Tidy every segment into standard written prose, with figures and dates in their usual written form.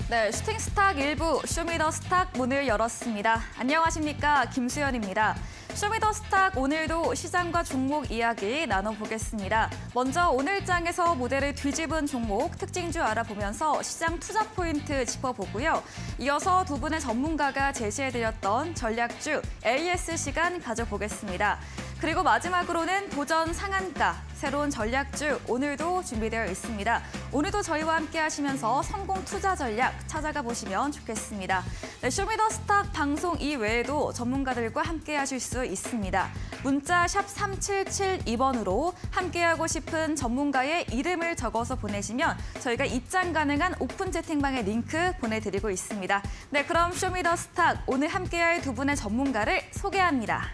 네, 슈팅스탁 일부 쇼미더스탁 문을 열었습니다. 안녕하십니까, 김수연입니다. 쇼미더스탁 오늘도 시장과 종목 이야기 나눠보겠습니다. 먼저 오늘 장에서 모델을 뒤집은 종목 특징주 알아보면서 시장 투자 포인트 짚어보고요. 이어서 두 분의 전문가가 제시해드렸던 전략주 AS 시간 가져보겠습니다. 그리고 마지막으로는 도전 상한가, 새로운 전략주 오늘도 준비되어 있습니다. 오늘도 저희와 함께 하시면서 성공 투자 전략 찾아가 보시면 좋겠습니다. 네, 쇼미더스탁 방송 이외에도 전문가들과 함께 하실 수 있습니다. 문자 샵 3772번으로 함께하고 싶은 전문가의 이름을 적어서 보내시면 저희가 입장 가능한 오픈 채팅방의 링크 보내드리고 있습니다. 네, 그럼 쇼미더스탁 오늘 함께할 두 분의 전문가를 소개합니다.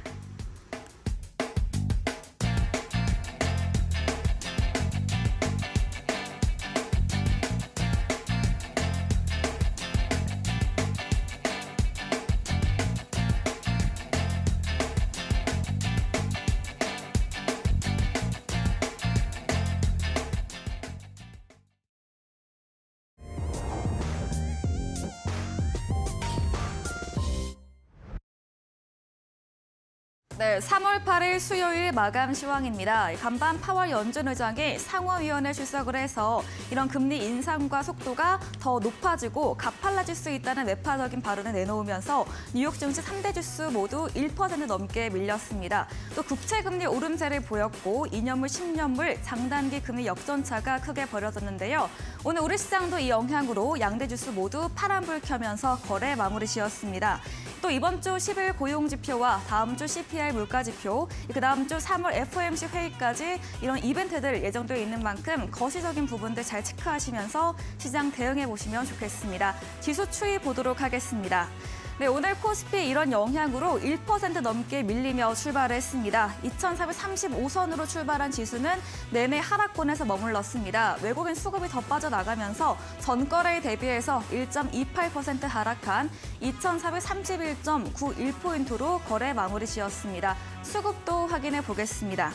네, 3월 8일 수요일 마감 시황입니다. 간밤 파월 연준 의장이 상원위원회 출석을 해서 이런 금리 인상과 속도가 더 높아지고 가팔라질 수 있다는 매파적인 발언을 내놓으면서 뉴욕 증시 3대 지수 모두 1% 넘게 밀렸습니다. 또 국채금리 오름세를 보였고 2년물, 10년물 장단기 금리 역전차가 크게 벌어졌는데요. 오늘 우리 시장도 이 영향으로 양대 지수 모두 파란불 켜면서 거래 마무리 지었습니다. 또 이번 주 10일 고용지표와 다음 주 CPI 물가지표, 그다음 주 3월 FOMC 회의까지 이런 이벤트들 예정되어 있는 만큼 거시적인 부분들 잘 체크하시면서 시장 대응해 보시면 좋겠습니다. 지수 추이 보도록 하겠습니다. 네, 오늘 코스피 이런 영향으로 1% 넘게 밀리며 출발을 했습니다. 2,435선으로 출발한 지수는 내내 하락권에서 머물렀습니다. 외국인 수급이 더 빠져나가면서 전거래에 대비해서 1.28% 하락한 2,431.91포인트로 거래 마무리 지었습니다. 수급도 확인해 보겠습니다.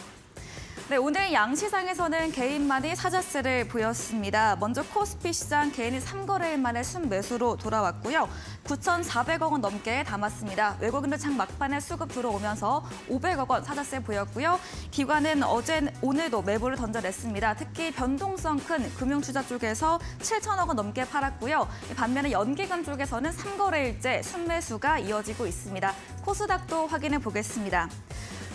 네, 오늘 양시장에서는 개인만이 사자세를 보였습니다. 먼저 코스피 시장 개인이 3거래일 만에 순매수로 돌아왔고요. 9,400억 원 넘게 담았습니다. 외국인들 장 막판에 수급 들어오면서 500억 원 사자세 보였고요. 기관은 오늘도 매물을 던져냈습니다. 특히 변동성 큰 금융투자 쪽에서 7천억 원 넘게 팔았고요. 반면에 연기금 쪽에서는 3거래일째 순매수가 이어지고 있습니다. 코스닥도 확인해 보겠습니다.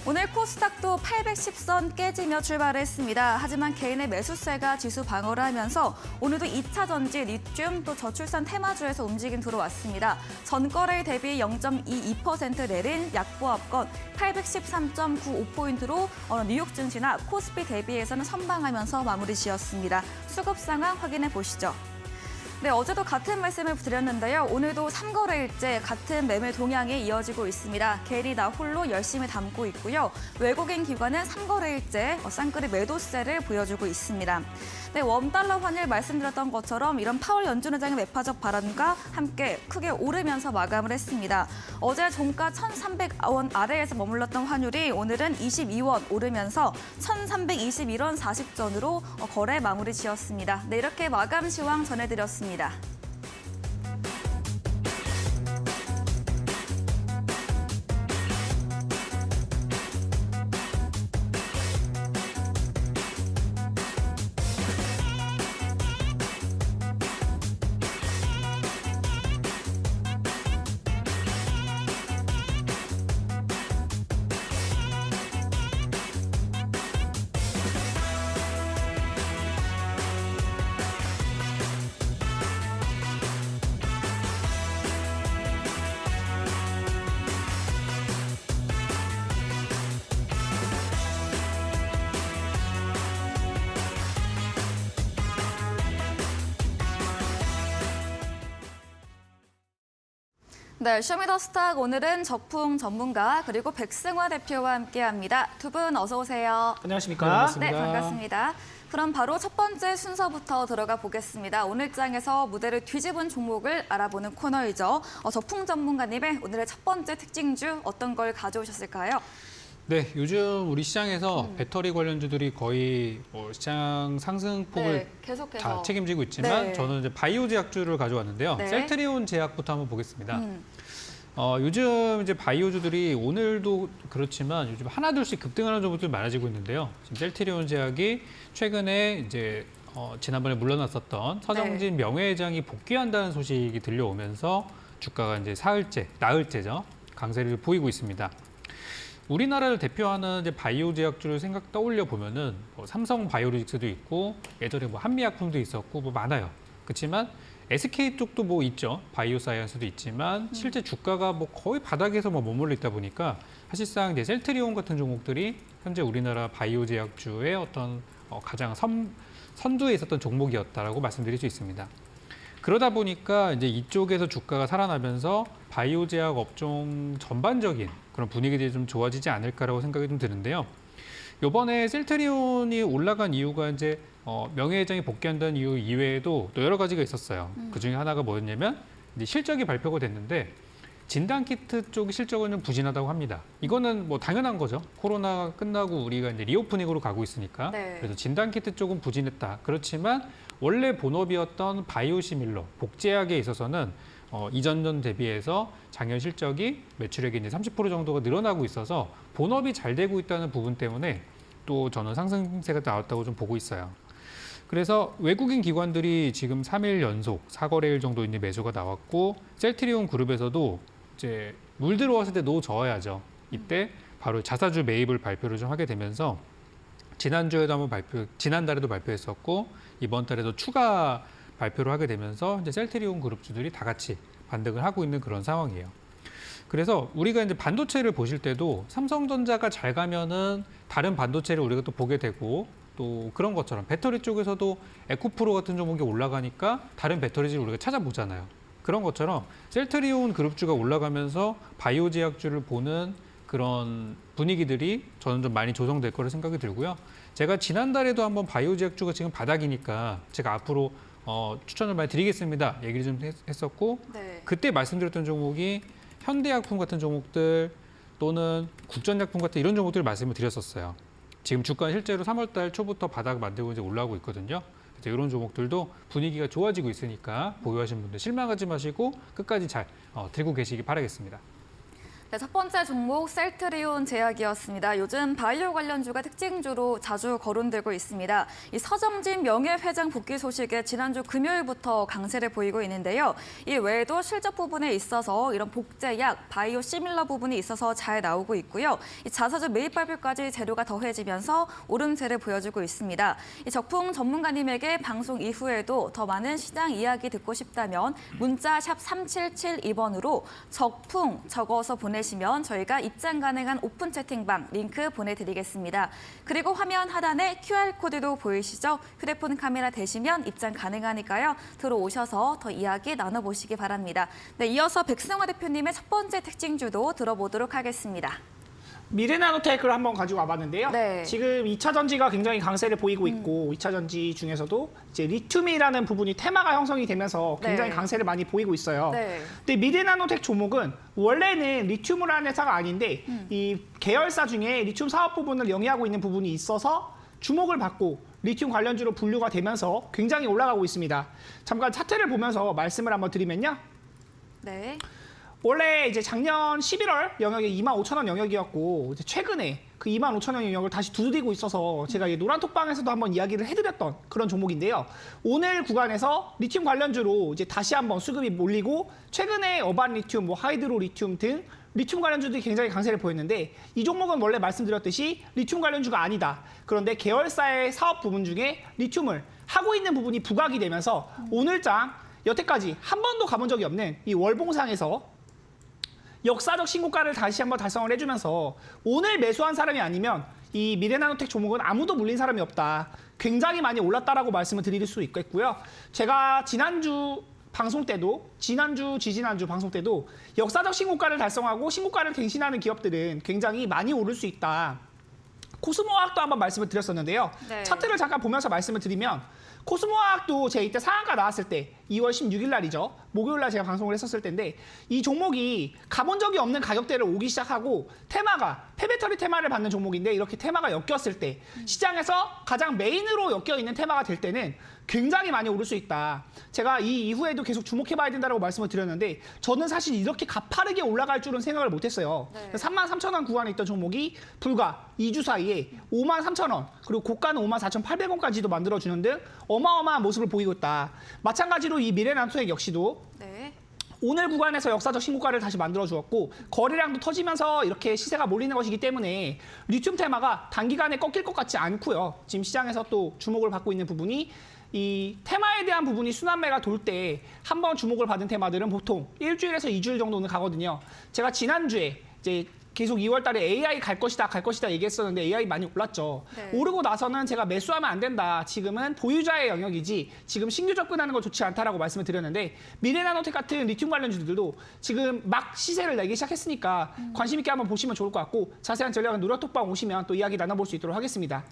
오늘 코스닥도 810선 깨지며 출발했습니다. 하지만 개인의 매수세가 지수 방어를 하면서 오늘도 2차 전지, 리튬, 또 저출산 테마주에서 움직임 들어왔습니다. 전거래일 대비 0.22% 내린 약보합권 813.95포인트로 뉴욕 증시나 코스피 대비해서는 선방하면서 마무리 지었습니다. 수급 상황 확인해 보시죠. 네, 어제도 같은 말씀을 드렸는데요. 오늘도 3거래일째 같은 매매 동향이 이어지고 있습니다. 개인이 나 홀로 열심히 담고 있고요. 외국인 기관은 3거래일째 쌍끌이 매도세를 보여주고 있습니다. 네, 웜달러 환율 말씀드렸던 것처럼 이런 파월 연준 의장의 매파적 발언과 함께 크게 오르면서 마감을 했습니다. 어제 종가 1,300원 아래에서 머물렀던 환율이 오늘은 22원 오르면서 1,321원 40전으로 거래 마무리 지었습니다. 네, 이렇게 마감 시황 전해드렸습니다. 네, 쇼미더스탁 오늘은 적풍 전문가 그리고 백승화 대표와 함께합니다. 두 분 어서 오세요. 안녕하십니까? 네, 반갑습니다. 그럼 바로 첫 번째 순서부터 들어가 보겠습니다. 오늘 장에서 무대를 뒤집은 종목을 알아보는 코너이죠. 적풍 전문가님의 오늘의 첫 번째 특징주 어떤 걸 가져오셨을까요? 네, 요즘 우리 시장에서 배터리 관련주들이 거의 뭐 시장 상승폭을 네, 계속해서 다 책임지고 있지만 네. 저는 이제 바이오 제약주를 가져왔는데요. 네. 셀트리온 제약부터 한번 보겠습니다. 요즘 이제 바이오주들이 오늘도 그렇지만 요즘 하나둘씩 급등하는 종목들이 많아지고 있는데요. 지금 셀트리온 제약이 최근에 이제 지난번에 물러났었던 서정진 명예회장이 복귀한다는 소식이 들려오면서 주가가 이제 나흘째죠. 강세를 보이고 있습니다. 우리나라를 대표하는 이제 바이오 제약주를 떠올려 보면은 뭐 삼성 바이오로직스도 있고 예전에 뭐 한미약품도 있었고 뭐 많아요. 그렇지만 SK 쪽도 뭐 있죠. 바이오 사이언스도 있지만 실제 주가가 뭐 거의 바닥에서 뭐 머물러 있다 보니까 사실상 이제 셀트리온 같은 종목들이 현재 우리나라 바이오 제약주의 어떤 가장 선두에 있었던 종목이었다라고 말씀드릴 수 있습니다. 그러다 보니까 이제 이쪽에서 주가가 살아나면서 바이오 제약 업종 전반적인 그런 분위기들이 좀 좋아지지 않을까라고 생각이 좀 드는데요. 이번에 셀트리온이 올라간 이유가 이제 명예회장이 복귀한다는 이유 이외에도 또 여러 가지가 있었어요. 그 중에 하나가 뭐였냐면 이제 실적이 발표가 됐는데 진단키트 쪽 실적은 좀 부진하다고 합니다. 이거는 뭐 당연한 거죠. 코로나 끝나고 우리가 이제 리오프닝으로 가고 있으니까. 네. 그래서 진단키트 쪽은 부진했다. 그렇지만 원래 본업이었던 바이오시밀러, 복제약에 있어서는 이전년 대비해서 작년 실적이 매출액이 이제 30% 정도가 늘어나고 있어서 본업이 잘 되고 있다는 부분 때문에 또 저는 상승세가 나왔다고 좀 보고 있어요. 그래서 외국인 기관들이 지금 3일 연속 4거래일 정도 이제 매수가 나왔고 셀트리온 그룹에서도 이제 물 들어왔을 때 노 저어야죠. 이때 바로 자사주 매입을 발표를 좀 하게 되면서 지난달에도 발표했었고 이번 달에도 추가 발표를 하게 되면서 이제 셀트리온 그룹주들이 다 같이 반등을 하고 있는 그런 상황이에요. 그래서 우리가 이제 반도체를 보실 때도 삼성전자가 잘 가면은 다른 반도체를 우리가 또 보게 되고 또 그런 것처럼 배터리 쪽에서도 에코프로 같은 종목이 올라가니까 다른 배터리를 우리가 찾아보잖아요. 그런 것처럼 셀트리온 그룹주가 올라가면서 바이오 제약주를 보는 그런 분위기들이 저는 좀 많이 조성될 거라 생각이 들고요. 제가 지난달에도 한번 바이오 제약주가 지금 바닥이니까 제가 앞으로 추천을 많이 드리겠습니다. 얘기를 좀 했었고 네. 그때 말씀드렸던 종목이 현대약품 같은 종목들 또는 국전약품 같은 이런 종목들을 말씀을 드렸었어요. 지금 주가는 실제로 3월달 초부터 바닥 만들고 이제 올라오고 있거든요. 그래서 이런 종목들도 분위기가 좋아지고 있으니까 보유하신 분들 실망하지 마시고 끝까지 잘 들고 계시기 바라겠습니다. 네, 첫 번째 종목 셀트리온 제약이었습니다. 요즘 바이오 관련주가 특징주로 자주 거론되고 있습니다. 이 서정진 명예회장 복귀 소식에 지난주 금요일부터 강세를 보이고 있는데요. 이 외에도 실적 부분에 있어서 이런 복제약, 바이오 시밀러 부분이 있어서 잘 나오고 있고요. 이 자사주 매입 발표까지 재료가 더해지면서 오름세를 보여주고 있습니다. 이 적풍 전문가님에게 방송 이후에도 더 많은 시장 이야기 듣고 싶다면 문자 샵 3772번으로 적풍 적어서 보내시면 저희가 입장 가능한 오픈 채팅방 링크 보내드리겠습니다. 그리고 화면 하단에 QR코드도 보이시죠? 휴대폰 카메라 대시면 입장 가능하니까요. 들어오셔서 더 이야기 나눠보시기 바랍니다. 네, 이어서 백승화 대표님의 첫 번째 특징주도 들어보도록 하겠습니다. 미래나노테크를 한번 가지고 와봤는데요. 네. 지금 2차 전지가 굉장히 강세를 보이고 있고 2차 전지 중에서도 이제 리튬이라는 부분이 테마가 형성이 되면서 굉장히 네. 강세를 많이 보이고 있어요. 네. 근데 미래나노텍 종목은 원래는 리튬을 하는 회사가 아닌데 이 계열사 중에 리튬 사업 부분을 영위하고 있는 부분이 있어서 주목을 받고 리튬 관련주로 분류가 되면서 굉장히 올라가고 있습니다. 잠깐 차트를 보면서 말씀을 한번 드리면요. 네. 원래 이제 작년 11월 영역이 25,000원 영역이었고 이제 최근에 그 25,000원 영역을 다시 두드리고 있어서 제가 이 노란톡방에서도 한번 이야기를 해드렸던 그런 종목인데요. 오늘 구간에서 리튬 관련주로 이제 다시 한번 수급이 몰리고 최근에 어반 리튬, 뭐 하이드로 리튬 등 리튬 관련주들이 굉장히 강세를 보였는데 이 종목은 원래 말씀드렸듯이 리튬 관련주가 아니다. 그런데 계열사의 사업 부분 중에 리튬을 하고 있는 부분이 부각이 되면서 오늘장 여태까지 한 번도 가본 적이 없는 이 월봉상에서 역사적 신고가를 다시 한번 달성을 해주면서 오늘 매수한 사람이 아니면 이 미래나노텍 종목은 아무도 물린 사람이 없다. 굉장히 많이 올랐다라고 말씀을 드릴 수 있겠고요. 제가 지난주 방송 때도 지난주 방송 때도 역사적 신고가를 달성하고 신고가를 갱신하는 기업들은 굉장히 많이 오를 수 있다. 코스모화학도 한번 말씀을 드렸었는데요. 네. 차트를 잠깐 보면서 말씀을 드리면 코스모화학도 제가 이때 상한가 나왔을 때 2월 16일 날이죠. 목요일 날 제가 방송을 했었을 텐데 이 종목이 가본 적이 없는 가격대를 오기 시작하고 테마가 폐배터리 테마를 받는 종목인데 이렇게 테마가 엮였을 때 시장에서 가장 메인으로 엮여 있는 테마가 될 때는 굉장히 많이 오를 수 있다. 제가 이 이후에도 계속 주목해봐야 된다고 말씀을 드렸는데 저는 사실 이렇게 가파르게 올라갈 줄은 생각을 못했어요. 네. 33,000원 구간에 있던 종목이 불과 2주 사이에 53,000원 그리고 고가는 54,800원까지도 만들어주는 등 어마어마한 모습을 보이고 있다. 마찬가지로 이 미래나노텍 역시도 네. 오늘 구간에서 역사적 신고가를 다시 만들어 주었고 거래량도 터지면서 이렇게 시세가 몰리는 것이기 때문에 리튬 테마가 단기간에 꺾일 것 같지 않고요. 지금 시장에서 또 주목을 받고 있는 부분이 이 테마에 대한 부분이 순환매가 돌 때 한번 주목을 받은 테마들은 보통 일주일에서 2주일 정도는 가거든요. 제가 지난주에 이제 계속 2월 달에 AI 갈 것이다 얘기했었는데 AI 많이 올랐죠. 네. 오르고 나서는 제가 매수하면 안 된다. 지금은 보유자의 영역이지 지금 신규 접근하는 거 좋지 않다라고 말씀을 드렸는데 미래나노텍 같은 리튬 관련주들도 지금 막 시세를 내기 시작했으니까 관심 있게 한번 보시면 좋을 것 같고 자세한 전략은 누락톡방 오시면 또 이야기 나눠볼 수 있도록 하겠습니다.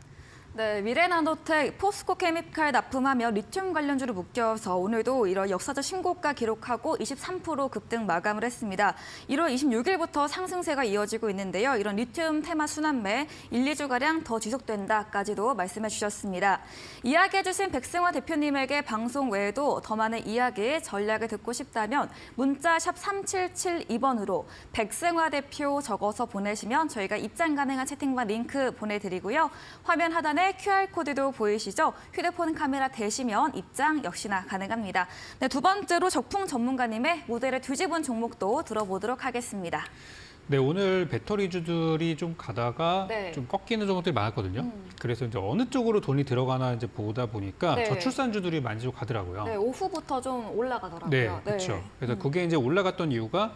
네, 미래나노텍, 포스코케미칼 납품하며 리튬 관련주를 묶여서 오늘도 이런 역사적 신고가 기록하고 23% 급등 마감을 했습니다. 1월 26일부터 상승세가 이어지고 있는데요. 이런 리튬 테마 순환매 1, 2주가량 더 지속된다까지도 말씀해 주셨습니다. 이야기해 주신 백승화 대표님에게 방송 외에도 더 많은 이야기, 전략을 듣고 싶다면 문자 샵 3772번으로 백승화 대표 적어서 보내시면 저희가 입장 가능한 채팅방 링크 보내드리고요. 화면 하단에 QR코드도 보이시죠? 휴대폰 카메라 대시면 입장 역시나 가능합니다. 네, 두 번째로 적풍 전문가님의 모델을 뒤집은 종목도 들어보도록 하겠습니다. 네, 오늘 배터리주들이 좀 가다가 네. 좀 꺾이는 종목들이 많았거든요. 그래서 이제 어느 쪽으로 돈이 들어가나 이제 보다 보니까 네. 저출산주들이 많이 좀 가더라고요. 네, 오후부터 좀 올라가더라고요. 네, 그렇죠. 그래서 그게 이제 올라갔던 이유가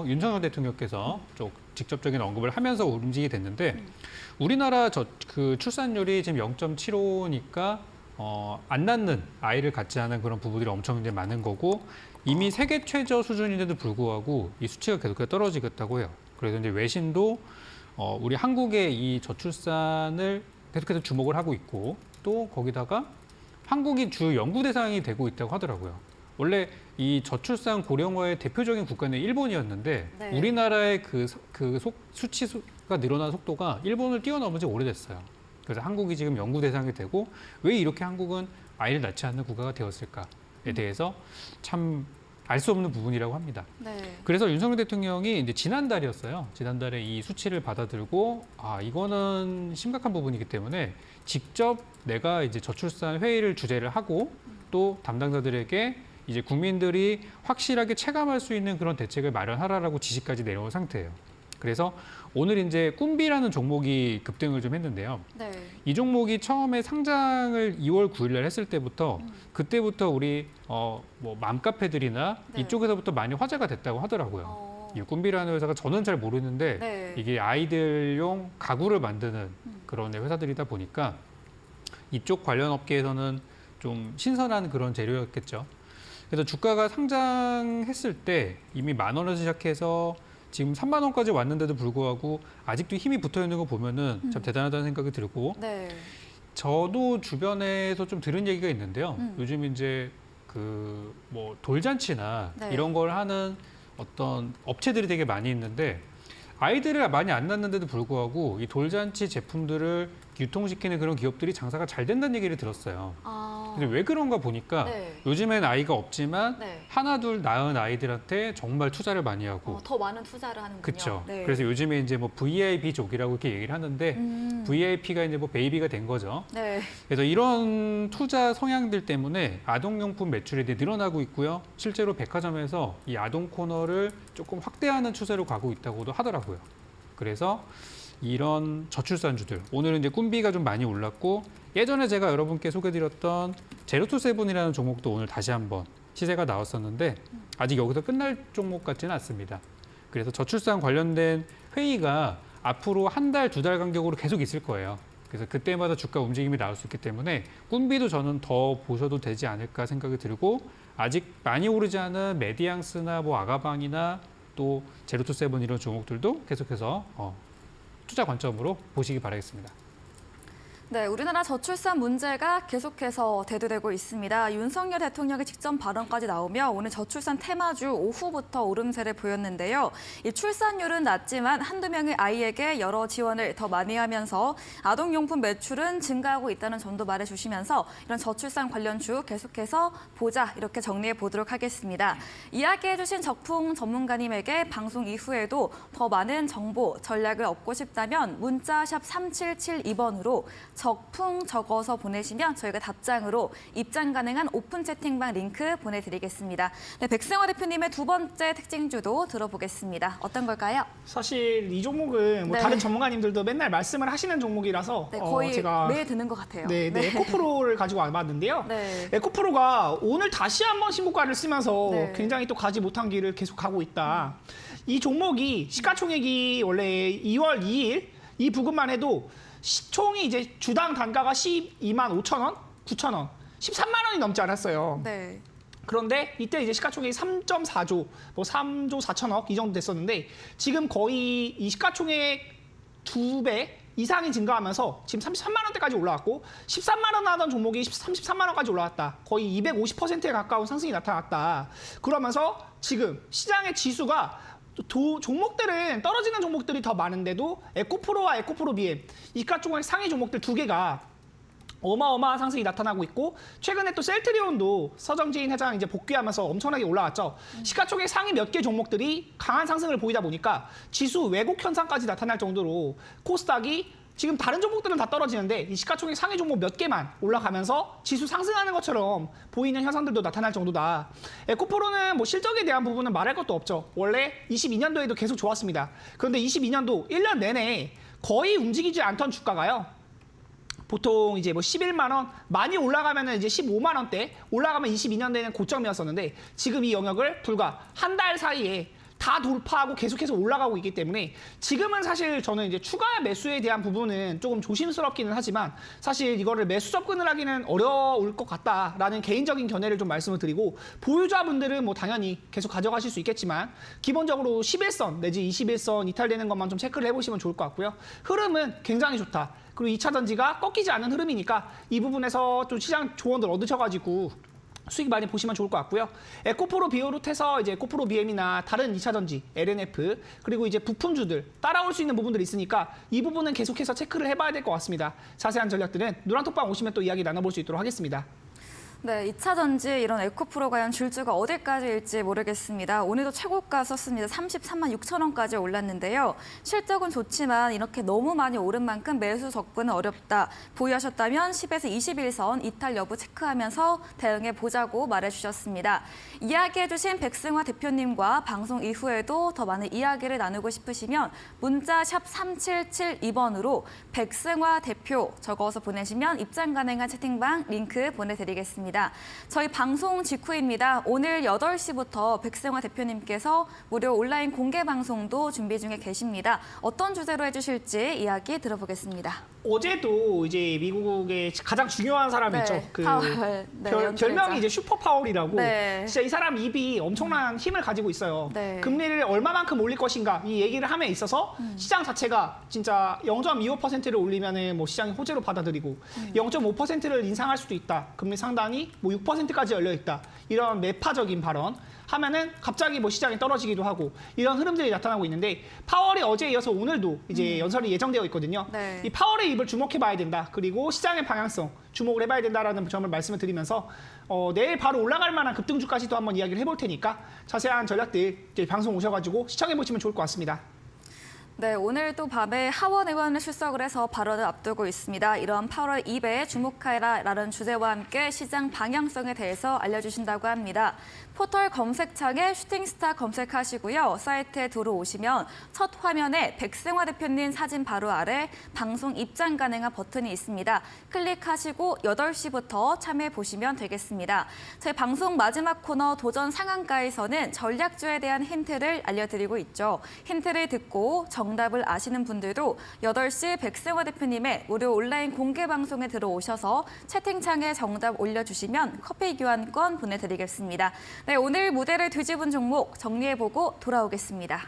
윤석열 대통령께서 좀 직접적인 언급을 하면서 움직이게 됐는데 우리나라 그 출산율이 지금 0.75니까 안 낳는 아이를 갖지 않은 그런 부부들이 엄청 이제 많은 거고 이미 세계 최저 수준인데도 불구하고 이 수치가 계속해서 떨어지겠다고 해요. 그래서 이제 외신도 우리 한국의 이 저출산을 계속해서 주목을 하고 있고 또 거기다가 한국이 주 연구 대상이 되고 있다고 하더라고요. 원래 이 저출산 고령화의 대표적인 국가는 일본이었는데 네. 우리나라의 수치가 늘어난 속도가 일본을 뛰어넘은 지 오래됐어요. 그래서 한국이 지금 연구 대상이 되고 왜 이렇게 한국은 아이를 낳지 않는 국가가 되었을까에 대해서 참 알 수 없는 부분이라고 합니다. 네. 그래서 윤석열 대통령이 이제 지난달이었어요. 지난달에 이 수치를 받아들고 이거는 심각한 부분이기 때문에 직접 내가 이제 저출산 회의를 주재를 하고 또 담당자들에게 이제 국민들이 확실하게 체감할 수 있는 그런 대책을 마련하라라고 지시까지 내려온 상태예요. 그래서 오늘 이제 꿈비라는 종목이 급등을 좀 했는데요. 네. 이 종목이 처음에 상장을 2월 9일 날 했을 때부터 그때부터 우리 뭐 맘카페들이나 네. 이쪽에서부터 많이 화제가 됐다고 하더라고요. 이 꿈비라는 회사가 저는 잘 모르는데 네. 이게 아이들용 가구를 만드는 그런 회사들이다 보니까 이쪽 관련 업계에서는 좀 신선한 그런 재료였겠죠. 그래서 주가가 상장했을 때 이미 10,000원에서 시작해서 지금 3만 원까지 왔는데도 불구하고 아직도 힘이 붙어 있는 거 보면은 참 대단하다는 생각이 들고 네. 저도 주변에서 좀 들은 얘기가 있는데요. 음. 요즘 이제 그 뭐 돌잔치나 네. 이런 걸 하는 어떤 업체들이 되게 많이 있는데 아이들을 많이 안 낳는데도 불구하고 이 돌잔치 제품들을 유통시키는 그런 기업들이 장사가 잘 된다는 얘기를 들었어요. 근데 왜 그런가 보니까 네. 요즘엔 아이가 없지만 네. 하나 둘 낳은 아이들한테 정말 투자를 많이 하고 더 많은 투자를 하는군요. 그렇죠. 네. 그래서 요즘에 이제 뭐 VIP족이라고 이렇게 얘기를 하는데 VIP가 이제 뭐 베이비가 된 거죠. 네. 그래서 이런 투자 성향들 때문에 아동용품 매출이 늘어나고 있고요. 실제로 백화점에서 이 아동 코너를 조금 확대하는 추세로 가고 있다고도 하더라고요. 그래서 이런 저출산주들 오늘은 이제 꿈비가 좀 많이 올랐고 예전에 제가 여러분께 소개드렸던 제로투세븐이라는 종목도 오늘 다시 한번 시세가 나왔었는데 아직 여기서 끝날 종목 같지는 않습니다. 그래서 저출산 관련된 회의가 앞으로 한 달, 2달 간격으로 계속 있을 거예요. 그래서 그때마다 주가 움직임이 나올 수 있기 때문에 꿈비도 저는 더 보셔도 되지 않을까 생각이 들고 아직 많이 오르지 않은 메디앙스나 뭐 아가방이나 또 제로투세븐 이런 종목들도 계속해서 투자 관점으로 보시기 바라겠습니다. 네, 우리나라 저출산 문제가 계속해서 대두되고 있습니다. 윤석열 대통령의 직전 발언까지 나오며 오늘 저출산 테마주 오후부터 오름세를 보였는데요. 이 출산율은 낮지만 한두 명의 아이에게 여러 지원을 더 많이 하면서 아동용품 매출은 증가하고 있다는 점도 말해주시면서 이런 저출산 관련주 계속해서 보자 이렇게 정리해 보도록 하겠습니다. 이야기해주신 적풍 전문가님에게 방송 이후에도 더 많은 정보, 전략을 얻고 싶다면 문자 샵 3772번으로 적풍 적어서 보내시면 저희가 답장으로 입장 가능한 오픈 채팅방 링크 보내드리겠습니다. 네, 백승호 대표님의 두 번째 특징주도 들어보겠습니다. 어떤 걸까요? 사실 이 종목은 뭐 네. 다른 전문가님들도 맨날 말씀을 하시는 종목이라서 네, 거의 제가 매일 듣는 것 같아요. 네, 에코프로를 가지고 와봤는데요. 네. 에코프로가 오늘 다시 한번 신고가를 쓰면서 네. 굉장히 또 가지 못한 길을 계속 가고 있다. 이 종목이 시가총액이 원래 2월 2일 이 부근만 해도 총이 이제 주당 단가가 12만 5천 원, 9천 원, 13만 원이 넘지 않았어요. 네. 그런데 이때 이제 시가총액이 3.4조, 뭐 3조 4천억 이 정도 됐었는데 지금 거의 이 시가총액 2배 이상이 증가하면서 지금 33만 원대까지 올라왔고 13만 원 하던 종목이 33만 원까지 올라왔다. 거의 250%에 가까운 상승이 나타났다. 그러면서 지금 시장의 지수가 종목들은 떨어지는 종목들이 더 많은데도 에코프로와 에코프로 BM 이가총액 상위 종목들 두 개가 어마어마한 상승이 나타나고 있고 최근에 또 셀트리온도 서정진 회장 이제 복귀하면서 엄청나게 올라왔죠. 시가총액 상위 몇 개 종목들이 강한 상승을 보이다 보니까 지수 왜곡 현상까지 나타날 정도로 코스닥이 지금 다른 종목들은 다 떨어지는데 이 시가총액 상위 종목 몇 개만 올라가면서 지수 상승하는 것처럼 보이는 현상들도 나타날 정도다. 에코프로는 뭐 실적에 대한 부분은 말할 것도 없죠. 원래 22년도에도 계속 좋았습니다. 그런데 22년도 1년 내내 거의 움직이지 않던 주가가요. 보통 이제 뭐 11만 원 많이 올라가면은 이제 15만 원대 올라가면 22년대는 고점이었었는데 지금 이 영역을 불과 한 달 사이에 다 돌파하고 계속해서 올라가고 있기 때문에 지금은 사실 저는 이제 추가 매수에 대한 부분은 조금 조심스럽기는 하지만 사실 이거를 매수 접근을 하기는 어려울 것 같다라는 개인적인 견해를 좀 말씀을 드리고 보유자분들은 뭐 당연히 계속 가져가실 수 있겠지만 기본적으로 11선 내지 21선 이탈되는 것만 좀 체크를 해보시면 좋을 것 같고요. 흐름은 굉장히 좋다. 그리고 2차 전지가 꺾이지 않는 흐름이니까 이 부분에서 좀 시장 조언들 얻으셔가지고 수익 많이 보시면 좋을 것 같고요. 에코프로 비오롯해서 이제 에코프로 BM이나 다른 2차 전지, LNF 그리고 이제 부품주들 따라올 수 있는 부분들이 있으니까 이 부분은 계속해서 체크를 해봐야 될 것 같습니다. 자세한 전략들은 노란톡방 오시면 또 이야기 나눠볼 수 있도록 하겠습니다. 네, 2차 전지 이런 에코프로 과연 줄주가 어디까지일지 모르겠습니다. 오늘도 최고가 썼습니다. 33만 6천 원까지 올랐는데요. 실적은 좋지만 이렇게 너무 많이 오른 만큼 매수 접근은 어렵다. 보유하셨다면 10에서 21선 이탈 여부 체크하면서 대응해 보자고 말해주셨습니다. 이야기해주신 백승화 대표님과 방송 이후에도 더 많은 이야기를 나누고 싶으시면 문자 샵 3772번으로 백승화 대표 적어서 보내시면 입장 가능한 채팅방 링크 보내드리겠습니다. 저희 방송 직후입니다. 오늘 8시부터 백승화 대표님께서 무료 온라인 공개 방송도 준비 중에 계십니다. 어떤 주제로 해주실지 이야기 들어보겠습니다. 어제도 이제 미국의 가장 중요한 사람이 네, 있죠. 그 파월. 네, 별명이 이제 슈퍼 파월이라고. 네. 진짜 이 사람 입이 엄청난 힘을 가지고 있어요. 네. 금리를 얼마만큼 올릴 것인가 이 얘기를 함에 있어서 시장 자체가 진짜 0.25%를 올리면은 뭐 시장이 호재로 받아들이고 0.5%를 인상할 수도 있다. 금리 상단이 뭐 6%까지 열려 있다. 이런 매파적인 발언. 하면은 갑자기 뭐 시장이 떨어지기도 하고 이런 흐름들이 나타나고 있는데 파월이 어제에 이어서 오늘도 이제 연설이 예정되어 있거든요. 네. 이 파월의 입을 주목해봐야 된다. 그리고 시장의 방향성 주목을 해봐야 된다라는 점을 말씀을 드리면서 내일 바로 올라갈 만한 급등주까지도 한번 이야기를 해볼 테니까 자세한 전략들 이제 방송 오셔가지고 시청해보시면 좋을 것 같습니다. 네, 오늘도 밤에 하원 의원을 출석을 해서 발언을 앞두고 있습니다. 이런 8월 2배에 주목하라라는 주제와 함께 시장 방향성에 대해서 알려주신다고 합니다. 포털 검색창에 슈팅스타 검색하시고요. 사이트에 들어오시면 첫 화면에 백승화 대표님 사진 바로 아래 방송 입장 가능한 버튼이 있습니다. 클릭하시고 8시부터 참여해 보시면 되겠습니다. 저희 방송 마지막 코너 도전 상한가에서는 전략주에 대한 힌트를 알려드리고 있죠. 힌트를 듣고 정답을 아시는 분들도 8시 백승화 대표님의 무료 온라인 공개 방송에 들어오셔서 채팅창에 정답 올려주시면 커피 교환권 보내드리겠습니다. 네, 오늘 무대를 뒤집은 종목 정리해보고 돌아오겠습니다.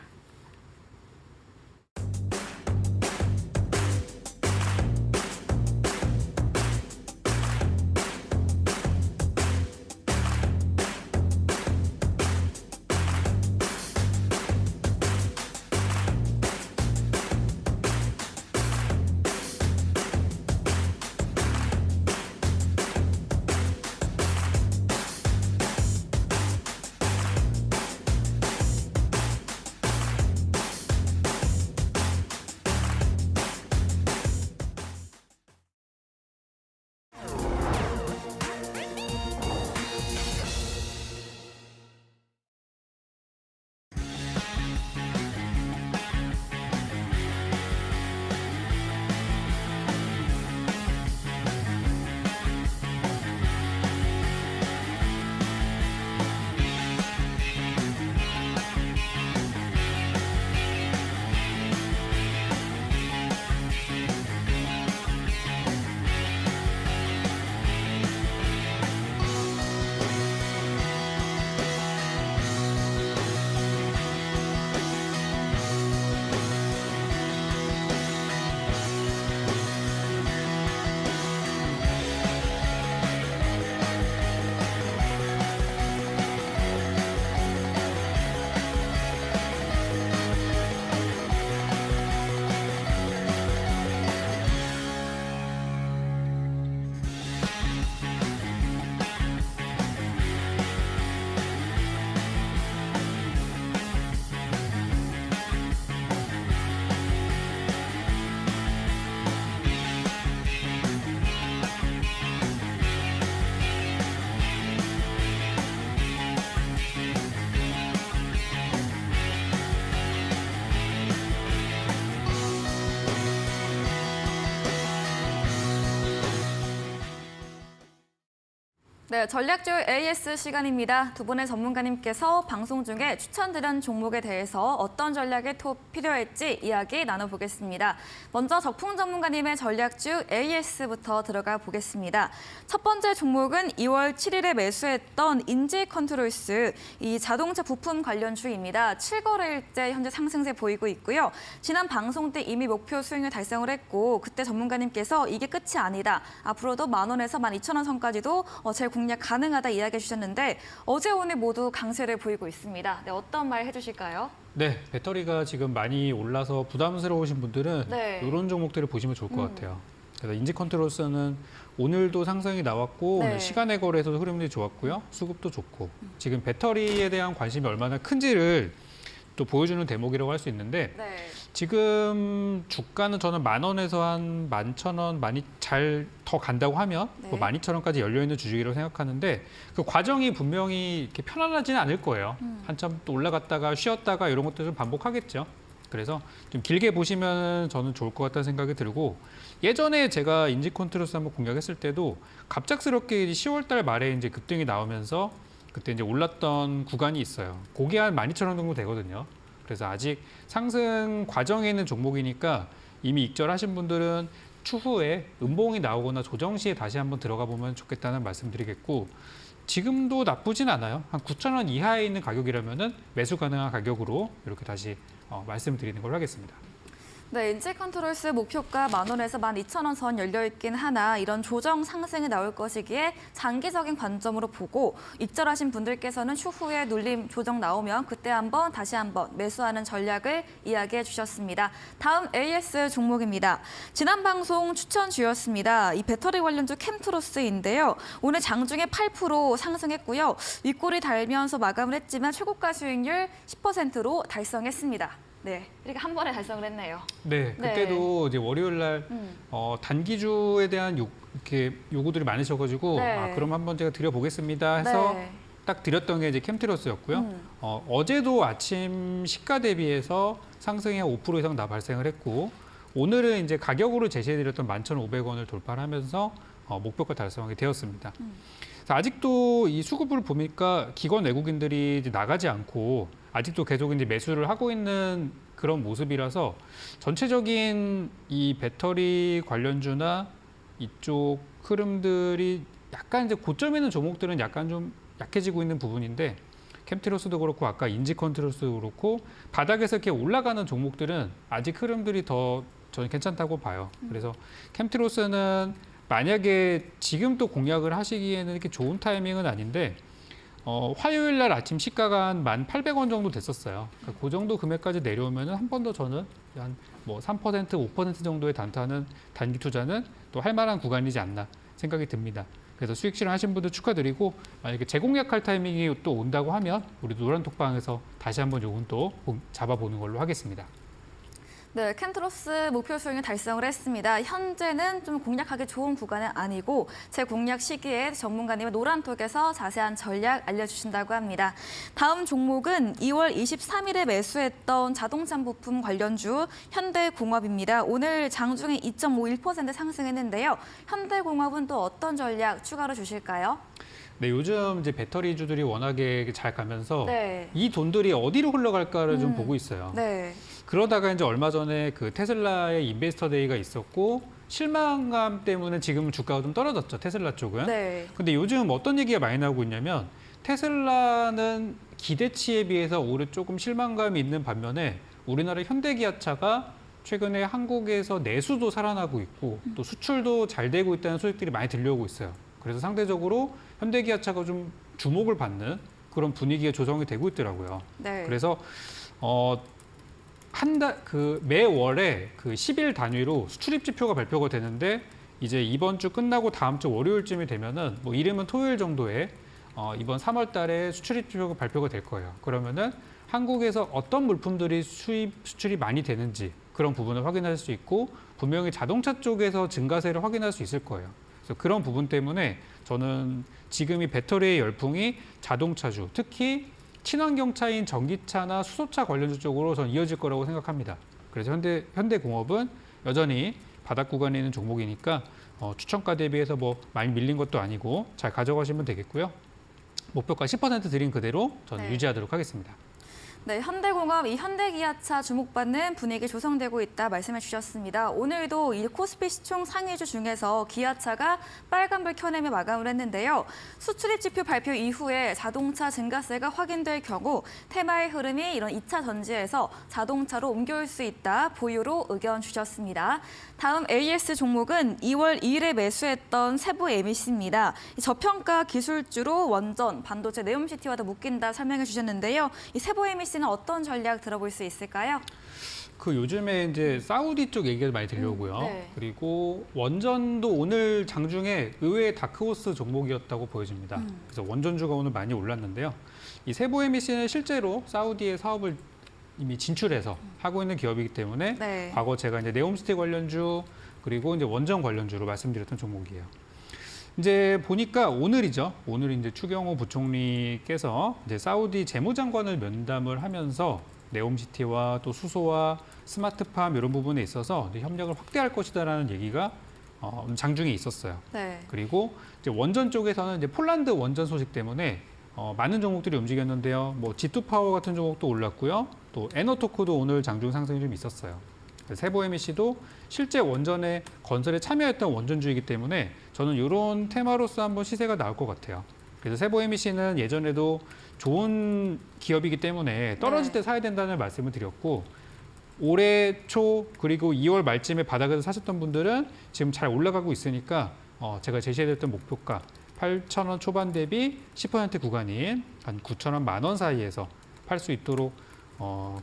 네, 전략주 AS 시간입니다. 두 분의 전문가님께서 방송 중에 추천드린 종목에 대해서 어떤 전략이 필요할지 이야기 나눠보겠습니다. 먼저 적풍 전문가님의 전략주 AS부터 들어가 보겠습니다. 첫 번째 종목은 2월 7일에 매수했던 인지컨트롤스, 이 자동차 부품 관련주입니다. 7거래일째 현재 상승세 보이고 있고요. 지난 방송 때 이미 목표 수익률 달성을 했고 그때 전문가님께서 이게 끝이 아니다. 앞으로도 10,000원에서 12,000원 선까지도 공략 가능하다 이야기해 주셨는데 어제 오늘 모두 강세를 보이고 있습니다. 네, 어떤 말 해주실까요? 네, 배터리가 지금 많이 올라서 부담스러우신 분들은 네. 이런 종목들을 보시면 좋을 것 같아요. 그래서 인지컨트롤스는 오늘도 상승이 나왔고 네. 오늘 시간의 거래에서도 흐름이 좋았고요. 수급도 좋고 지금 배터리에 대한 관심이 얼마나 큰지를 또 보여주는 대목이라고 할 수 있는데 네. 지금 주가는 저는 10,000원에서 한 11,000원 많이 잘 더 간다고 하면 네. 12,000원까지 열려있는 주식이라고 생각하는데 그 과정이 분명히 이렇게 편안하지는 않을 거예요. 한참 또 올라갔다가 쉬었다가 이런 것도 좀 반복하겠죠. 그래서 좀 길게 보시면 저는 좋을 것 같다는 생각이 들고 예전에 제가 인지컨트롤스 한번 공략했을 때도 갑작스럽게 10월달 말에 이제 급등이 나오면서 그때 이제 올랐던 구간이 있어요. 그게 한 12,000원 정도 되거든요. 그래서 아직 상승 과정에 있는 종목이니까 이미 익절하신 분들은 추후에 음봉이 나오거나 조정 시에 다시 한번 들어가 보면 좋겠다는 말씀드리겠고 지금도 나쁘진 않아요. 한 9,000원 이하에 있는 가격이라면은 매수 가능한 가격으로 이렇게 다시 말씀드리는 걸로 하겠습니다. 네, 인지컨트롤스 목표가 10,000원에서 12,000원 선 열려있긴 하나 이런 조정 상승이 나올 것이기에 장기적인 관점으로 보고 익절하신 분들께서는 추후에 눌림 조정 나오면 그때 다시 한번 매수하는 전략을 이야기해 주셨습니다. 다음 AS 종목입니다. 지난 방송 추천주였습니다. 이 배터리 관련주 캠트로스인데요. 오늘 장중에 8% 상승했고요. 윗골이 달면서 마감을 했지만 최고가 수익률 10%로 달성했습니다. 네, 이렇게 한 번에 달성을 했네요. 네, 그때도 이제 월요일 날 단기주에 대한 이렇게 요구들이 많으셔가지고 네. 그럼 한번 제가 드려보겠습니다 해서 네. 딱 드렸던 게 이제 캠트로스였고요. 어제도 아침 시가 대비해서 상승이 한 5% 이상 발생을 했고 오늘은 이제 가격으로 제시해드렸던 11,500원을 돌파를 하면서 목표가 달성하게 되었습니다. 그래서 아직도 이 수급을 보니까 기관 외국인들이 이제 나가지 않고 아직도 계속 이제 매수를 하고 있는 그런 모습이라서 전체적인 이 배터리 관련주나 이쪽 흐름들이 약간 이제 고점에 있는 종목들은 약간 좀 약해지고 있는 부분인데 캠트로스도 그렇고 아까 인지컨트롤스도 그렇고 바닥에서 이렇게 올라가는 종목들은 아직 흐름들이 더 저는 괜찮다고 봐요. 그래서 캠트로스는 만약에 지금 또 공략을 하시기에는 이렇게 좋은 타이밍은 아닌데 화요일 날 아침 시가가 한 1,800원 정도 됐었어요. 그러니까 그 정도 금액까지 내려오면 한 번 더 저는 한 뭐 3%, 5% 정도의 단타는 단기 투자는 또 할 만한 구간이지 않나 생각이 듭니다. 그래서 수익 실현하신 분들 축하드리고 만약에 재공략할 타이밍이 또 온다고 하면 우리 노란톡방에서 다시 한번 요건 또 잡아보는 걸로 하겠습니다. 네, 캠트로스 목표 수익을 달성을 했습니다. 현재는 좀 공략하기 좋은 구간은 아니고 제 공략 시기에 전문가님의 노란톡에서 자세한 전략 알려주신다고 합니다. 다음 종목은 2월 23일에 매수했던 자동차 부품 관련주 현대공업입니다. 오늘 장중에 2.51% 상승했는데요. 현대공업은 또 어떤 전략 추가로 주실까요? 네, 요즘 이제 배터리주들이 워낙에 잘 가면서 네. 이 돈들이 어디로 흘러갈까를 좀 보고 있어요. 네. 그러다가 이제 얼마 전에 그 테슬라의 인베스터 데이가 있었고 실망감 때문에 지금 주가가 좀 떨어졌죠. 테슬라 쪽은. 네. 근데 요즘 어떤 얘기가 많이 나오고 있냐면 테슬라는 기대치에 비해서 올해 조금 실망감이 있는 반면에 우리나라 현대기아차가 최근에 한국에서 내수도 살아나고 있고 또 수출도 잘 되고 있다는 소식들이 많이 들려오고 있어요. 그래서 상대적으로 현대기아차가 좀 주목을 받는 그런 분위기가 조성이 되고 있더라고요. 네. 그래서 매월에 그 10일 단위로 수출입 지표가 발표가 되는데 이제 이번 주 끝나고 다음 주 월요일쯤이 되면은 뭐 이르면 토요일 정도에 이번 3월 달에 수출입 지표가 발표가 될 거예요. 그러면은 한국에서 어떤 물품들이 수출이 많이 되는지 그런 부분을 확인할 수 있고 분명히 자동차 쪽에서 증가세를 확인할 수 있을 거예요. 그래서 그런 부분 때문에 저는 지금 이 배터리의 열풍이 자동차주, 특히 친환경차인 전기차나 수소차 관련주 쪽으로 저는 이어질 거라고 생각합니다. 그래서 현대공업은 여전히 바닥 구간에 있는 종목이니까 추천가 대비해서 뭐 많이 밀린 것도 아니고 잘 가져가시면 되겠고요. 목표가 10% 드린 그대로 저는 네. 유지하도록 하겠습니다. 네, 현대공업, 이 현대기아차 주목받는 분위기 조성되고 있다 말씀해 주셨습니다. 오늘도 이 코스피 시총 상위주 중에서 기아차가 빨간불 켜내며 마감을 했는데요. 수출입 지표 발표 이후에 자동차 증가세가 확인될 경우 테마의 흐름이 이런 2차 전지에서 자동차로 옮겨올 수 있다 보유로 의견 주셨습니다. 다음 AS 종목은 2월 2일에 매수했던 세부 MEC입니다. 저평가 기술주로 원전, 반도체, 네옴시티와도 묶인다 설명해 주셨는데요. 이 세부 MEC는 어떤 전략 들어볼 수 있을까요? 그 요즘에 이제 사우디 쪽 얘기가 많이 들려오고요. 네. 그리고 원전도 오늘 장중에 의외의 다크호스 종목이었다고 보여집니다. 그래서 원전주가 오늘 많이 올랐는데요. 이 세보 MEC는 실제로 사우디의 사업을 이미 진출해서 하고 있는 기업이기 때문에 네. 과거 제가 이제 네옴시티 관련주 그리고 이제 원전 관련주로 말씀드렸던 종목이에요. 이제 보니까 오늘이죠. 오늘 이제 추경호 부총리께서 이제 사우디 재무장관을 면담을 하면서 네옴시티와 또 수소와 스마트팜 이런 부분에 있어서 이제 협력을 확대할 것이다라는 얘기가 장중에 있었어요. 네. 그리고 이제 원전 쪽에서는 이제 폴란드 원전 소식 때문에 많은 종목들이 움직였는데요. 뭐 G2 파워 같은 종목도 올랐고요. 또 에너토크도 오늘 장중 상승이 좀 있었어요. 세보 MEC도 실제 원전의 건설에 참여했던 원전주이기 때문에 저는 이런 테마로서 한번 시세가 나올 것 같아요. 그래서 세보 MEC는 예전에도 좋은 기업이기 때문에 떨어질 때 사야 된다는 말씀을 드렸고 올해 초 그리고 2월 말쯤에 바닥에서 사셨던 분들은 지금 잘 올라가고 있으니까 제가 제시해드렸던 목표가 8,000원 초반 대비 10% 구간인 한 9,000원, 10,000원 사이에서 팔 수 있도록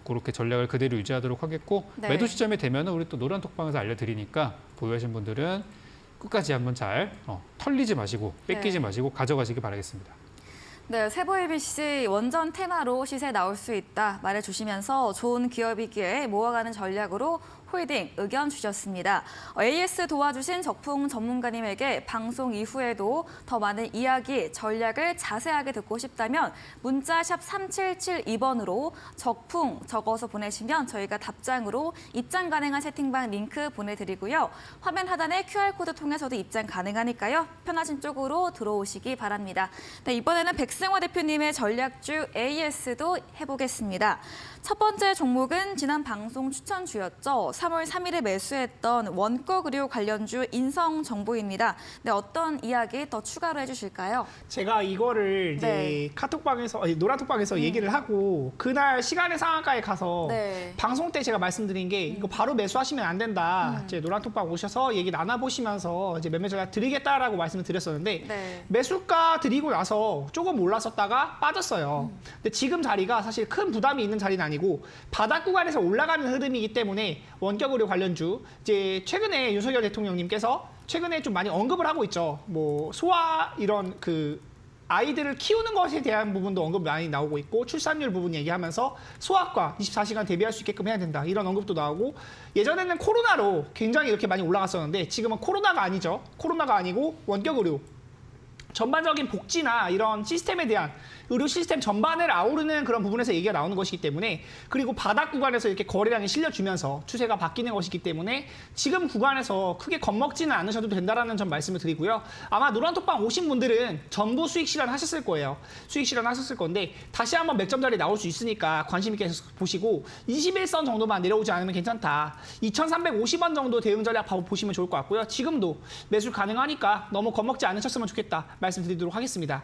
그렇게 전략을 그대로 유지하도록 하겠고 네. 매도 시점이 되면 우리 또 노란톡방에서 알려드리니까 보유하신 분들은 끝까지 한번 잘 털리지 마시고 뺏기지 네. 마시고 가져가시기 바라겠습니다. 네, 세보 ABC 원전 테마로 시세 나올 수 있다 말해주시면서 좋은 기업이기에 모아가는 전략으로 홀딩 의견 주셨습니다. AS 도와주신 적풍 전문가님에게 방송 이후에도 더 많은 이야기, 전략을 자세하게 듣고 싶다면 문자 샵 3772번으로 적풍 적어서 보내시면 저희가 답장으로 입장 가능한 채팅방 링크 보내드리고요. 화면 하단에 QR코드 통해서도 입장 가능하니까요. 편하신 쪽으로 들어오시기 바랍니다. 네, 이번에는 백승호 대표님의 전략주 AS도 해보겠습니다. 첫 번째 종목은 지난 방송 추천주였죠. 3월 3일에 매수했던 원가의료 관련주 인성정보입니다. 네, 어떤 이야기 더 추가로 해주실까요? 제가 이거를 이제 네. 카톡방에서 노란톡방에서 얘기를 하고 그날 시간의 상한가에 가서 네. 방송 때 제가 말씀드린 게 이거 바로 매수하시면 안 된다. 이제 노란톡방 오셔서 얘기 나눠보시면서 이제 매매 전략 드리겠다라고 말씀을 드렸었는데 네. 매수가 드리고 나서 조금 올랐었다가 빠졌어요. 근데 지금 자리가 사실 큰 부담이 있는 자리는 아니고 바닥 구간에서 올라가는 흐름이기 때문에 원격의료 관련주 이제 최근에 윤석열 대통령님께서 최근에 좀 많이 언급을 하고 있죠. 뭐 소아 이런 그 아이들을 키우는 것에 대한 부분도 언급이 많이 나오고 있고 출산율 부분 얘기하면서 소아과 24시간 대비할 수 있게끔 해야 된다. 이런 언급도 나오고 예전에는 코로나로 굉장히 이렇게 많이 올라갔었는데 지금은 코로나가 아니죠. 코로나가 아니고 원격의료. 전반적인 복지나 이런 시스템에 대한 의료 시스템 전반을 아우르는 그런 부분에서 얘기가 나오는 것이기 때문에 그리고 바닥 구간에서 이렇게 거래량이 실려주면서 추세가 바뀌는 것이기 때문에 지금 구간에서 크게 겁먹지는 않으셔도 된다라는 점 말씀을 드리고요. 아마 노란톡방 오신 분들은 전부 수익 실현 하셨을 거예요. 수익 실현 하셨을 건데 다시 한번 맥점 자리 나올 수 있으니까 관심 있게 보시고 21선 정도만 내려오지 않으면 괜찮다. 2,350원 정도 대응 전략 보시면 좋을 것 같고요. 지금도 매수 가능하니까 너무 겁먹지 않으셨으면 좋겠다. 말씀드리도록 하겠습니다.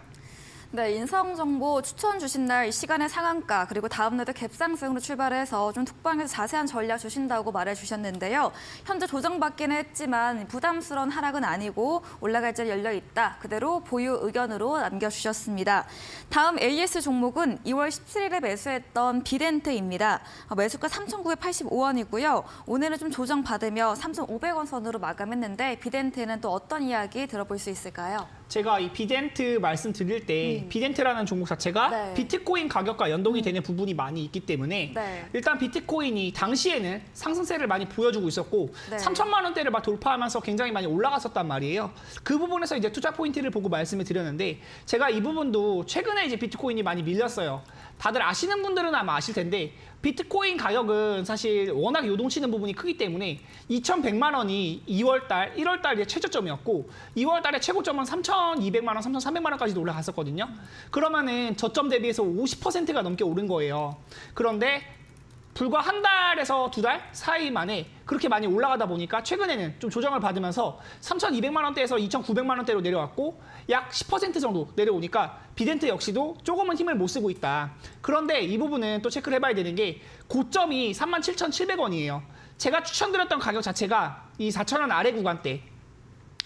네, 인성정보 추천 주신 날 시간의 상한가 그리고 다음 날도 갭상승으로 출발해서 좀 톡방에서 자세한 전략 주신다고 말해주셨는데요. 현재 조정받기는 했지만 부담스러운 하락은 아니고 올라갈 자리 열려 있다. 그대로 보유 의견으로 남겨주셨습니다. 다음 AS 종목은 2월 17일에 매수했던 비덴트입니다. 매수가 3,985원이고요. 오늘은 좀 조정받으며 3,500원 선으로 마감했는데 비덴트는 또 어떤 이야기 들어볼 수 있을까요? 제가 이 비덴트 말씀드릴 때 비덴트라는 종목 자체가 네. 비트코인 가격과 연동이 되는 부분이 많이 있기 때문에 네. 일단 비트코인이 당시에는 상승세를 많이 보여주고 있었고 네. 3천만 원대를 막 돌파하면서 굉장히 많이 올라갔었단 말이에요. 그 부분에서 이제 투자 포인트를 보고 말씀을 드렸는데 제가 이 부분도 최근에 이제 비트코인이 많이 밀렸어요. 다들 아시는 분들은 아마 아실 텐데 비트코인 가격은 사실 워낙 요동치는 부분이 크기 때문에 2,100만 원이 2월달, 1월달에 최저점이었고 2월달에 최고점은 3,200만 원, 3,300만 원까지도 올라갔었거든요. 그러면은 저점 대비해서 50%가 넘게 오른 거예요. 그런데 불과 한 달에서 두 달 사이 만에 그렇게 많이 올라가다 보니까 최근에는 좀 조정을 받으면서 3,200만 원대에서 2,900만 원대로 내려왔고 약 10% 정도 내려오니까 비덴트 역시도 조금은 힘을 못 쓰고 있다. 그런데 이 부분은 또 체크를 해봐야 되는 게 고점이 37,700원이에요. 제가 추천드렸던 가격 자체가 이 4,000원 아래 구간대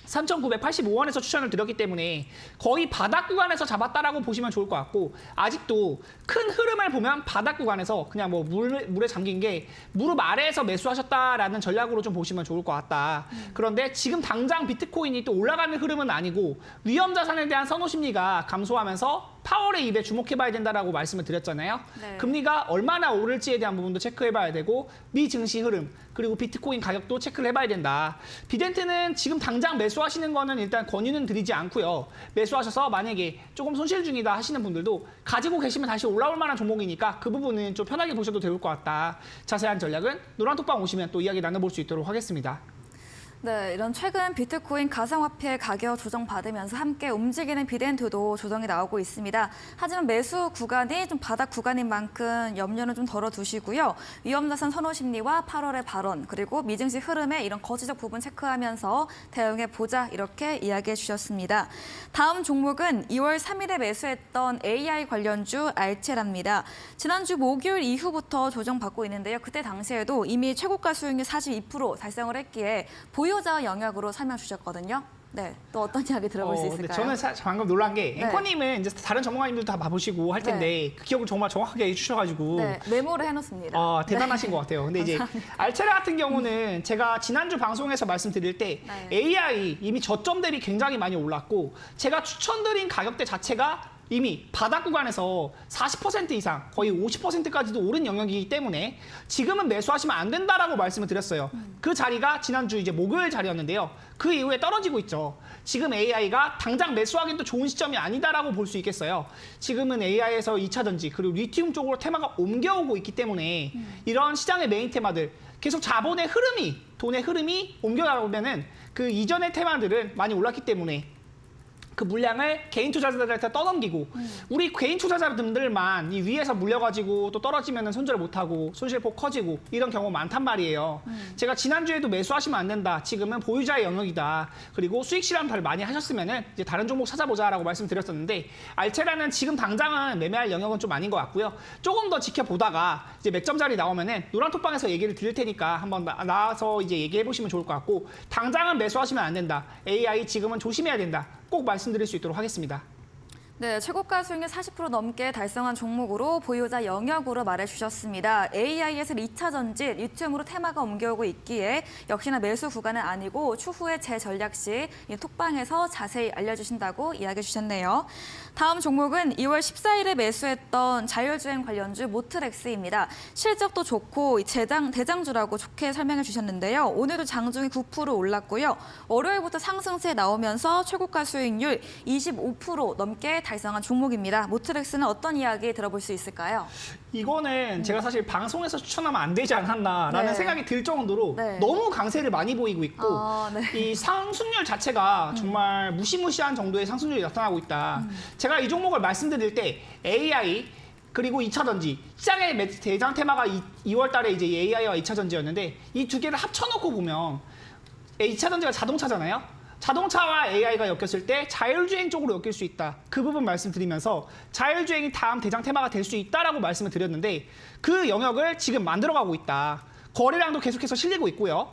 3,985원에서 추천을 드렸기 때문에 거의 바닥 구간에서 잡았다라고 보시면 좋을 것 같고 아직도 큰 흐름을 보면 바닥 구간에서 그냥 뭐 물에 잠긴 게 무릎 아래에서 매수하셨다라는 전략으로 좀 보시면 좋을 것 같다. 그런데 지금 당장 비트코인이 또 올라가는 흐름은 아니고 위험 자산에 대한 선호 심리가 감소하면서 파월의 입에 주목해봐야 된다라고 말씀을 드렸잖아요. 네. 금리가 얼마나 오를지에 대한 부분도 체크해봐야 되고 미 증시 흐름 그리고 비트코인 가격도 체크를 해봐야 된다. 비덴트는 지금 당장 매수하시는 거는 일단 권유는 드리지 않고요. 매수하셔서 만약에 조금 손실 중이다 하시는 분들도 가지고 계시면 다시 올라올 만한 종목이니까 그 부분은 좀 편하게 보셔도 좋을 것 같다. 자세한 전략은 노란톡방 오시면 또 이야기 나눠볼 수 있도록 하겠습니다. 네, 이런 최근 비트코인 가상화폐 가격 조정 받으면서 함께 움직이는 비덴트도 조정이 나오고 있습니다. 하지만 매수 구간이 좀 바닥 구간인 만큼 염려는 좀 덜어두시고요. 위험자산 선호 심리와 8월의 발언 그리고 미증시 흐름의 이런 거시적 부분 체크하면서 대응해 보자 이렇게 이야기해 주셨습니다. 다음 종목은 2월 3일에 매수했던 AI 관련주 알체랍니다. 지난주 목요일 이후부터 조정받고 있는데요. 그때 당시에도 이미 최고가 수익률 42% 달성을 했기에 보유자 영역으로 설명 주셨거든요. 네, 또 어떤 이야기 들어볼 수 근데 있을까요? 저는 방금 놀란 게 네. 앵커님은 이제 다른 전문가님들도 다 봐보시고 할 텐데 그 기억을 정말 정확하게 해주셔가지고 네, 메모를 해놓습니다. 대단하신 것 같아요. 근데 이제 알체라 같은 경우는 제가 지난주 방송에서 말씀드릴 때 네. AI 이미 저점 대비 굉장히 많이 올랐고 제가 추천드린 가격대 자체가 이미 바닥 구간에서 40% 이상 거의 50%까지도 오른 영역이기 때문에 지금은 매수하시면 안 된다라고 말씀을 드렸어요. 그 자리가 지난주 이제 목요일 자리였는데요. 그 이후에 떨어지고 있죠. 지금 AI가 당장 매수하기도 좋은 시점이 아니다라고 볼 수 있겠어요. 지금은 AI에서 2차 전지 그리고 리튬 쪽으로 테마가 옮겨오고 있기 때문에 이런 시장의 메인 테마들 계속 자본의 흐름이 돈의 흐름이 옮겨나오면은 그 이전의 테마들은 많이 올랐기 때문에 그 물량을 개인 투자자들한테 떠넘기고 우리 개인 투자자분들만 이 위에서 물려가지고 또 떨어지면 손절 못하고 손실폭 커지고 이런 경우 많단 말이에요. 제가 지난주에도 매수하시면 안 된다. 지금은 보유자의 영역이다. 그리고 수익 실험을 많이 하셨으면은 이제 다른 종목 찾아보자라고 말씀드렸었는데 알체라는 지금 당장은 매매할 영역은 좀 아닌 것 같고요. 조금 더 지켜보다가 이제 맥점자리 나오면은 노란톡방에서 얘기를 드릴 테니까 한번 나와서 이제 얘기해 보시면 좋을 것 같고 당장은 매수하시면 안 된다. AI 지금은 조심해야 된다. 꼭 말씀드릴 수 있도록 하겠습니다. 네, 최고가 수익률 40% 넘게 달성한 종목으로 보유자 영역으로 말해주셨습니다. AI에서 2차 전지, 리튬으로 테마가 옮겨오고 있기에 역시나 매수 구간은 아니고 추후에 재전략 시 이 톡방에서 자세히 알려주신다고 이야기해 주셨네요. 다음 종목은 2월 14일에 매수했던 자율주행 관련주 모트렉스입니다. 실적도 좋고 대장주라고 좋게 설명해 주셨는데요. 오늘도 장중이 9% 올랐고요. 월요일부터 상승세 나오면서 최고가 수익률 25% 넘게 달성한 종목입니다. 모트렉스는 어떤 이야기 들어볼 수 있을까요? 이거는 제가 사실 방송에서 추천하면 안 되지 않았나라는 네. 생각이 들 정도로 네. 너무 강세를 많이 보이고 있고 네. 이 상승률 자체가 정말 무시무시한 정도의 상승률이 나타나고 있다. 제가 이 종목을 말씀드릴 때 AI 그리고 2차 전지 시장의 대장 테마가 2월 달에 이제 AI와 2차 전지였는데 이 두 개를 합쳐놓고 보면 2차 전지가 자동차잖아요. 자동차와 AI가 엮였을 때 자율주행 쪽으로 엮일 수 있다. 그 부분 말씀드리면서 자율주행이 다음 대장 테마가 될 수 있다라고 말씀을 드렸는데 그 영역을 지금 만들어가고 있다. 거래량도 계속해서 실리고 있고요.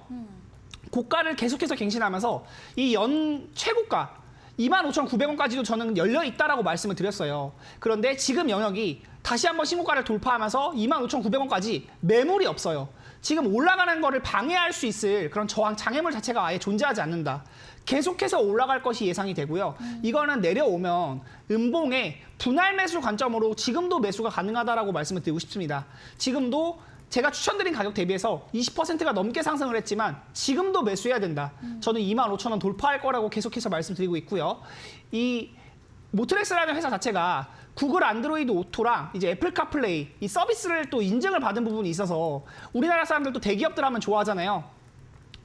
고가를 계속해서 갱신하면서 이 연 최고가 25,900원까지도 저는 열려 있다라고 말씀을 드렸어요. 그런데 지금 영역이 다시 한번 신고가를 돌파하면서 25,900원까지 매물이 없어요. 지금 올라가는 거를 방해할 수 있을 그런 저항 장애물 자체가 아예 존재하지 않는다. 계속해서 올라갈 것이 예상이 되고요. 이거는 내려오면 음봉의 분할 매수 관점으로 지금도 매수가 가능하다라고 말씀을 드리고 싶습니다. 지금도 제가 추천드린 가격 대비해서 20%가 넘게 상승을 했지만 지금도 매수해야 된다. 저는 25,000원 돌파할 거라고 계속해서 말씀드리고 있고요. 이 모트렉스라는 회사 자체가 구글 안드로이드 오토랑 이제 애플 카플레이 이 서비스를 또 인증을 받은 부분이 있어서 우리나라 사람들 또 대기업들 하면 좋아하잖아요.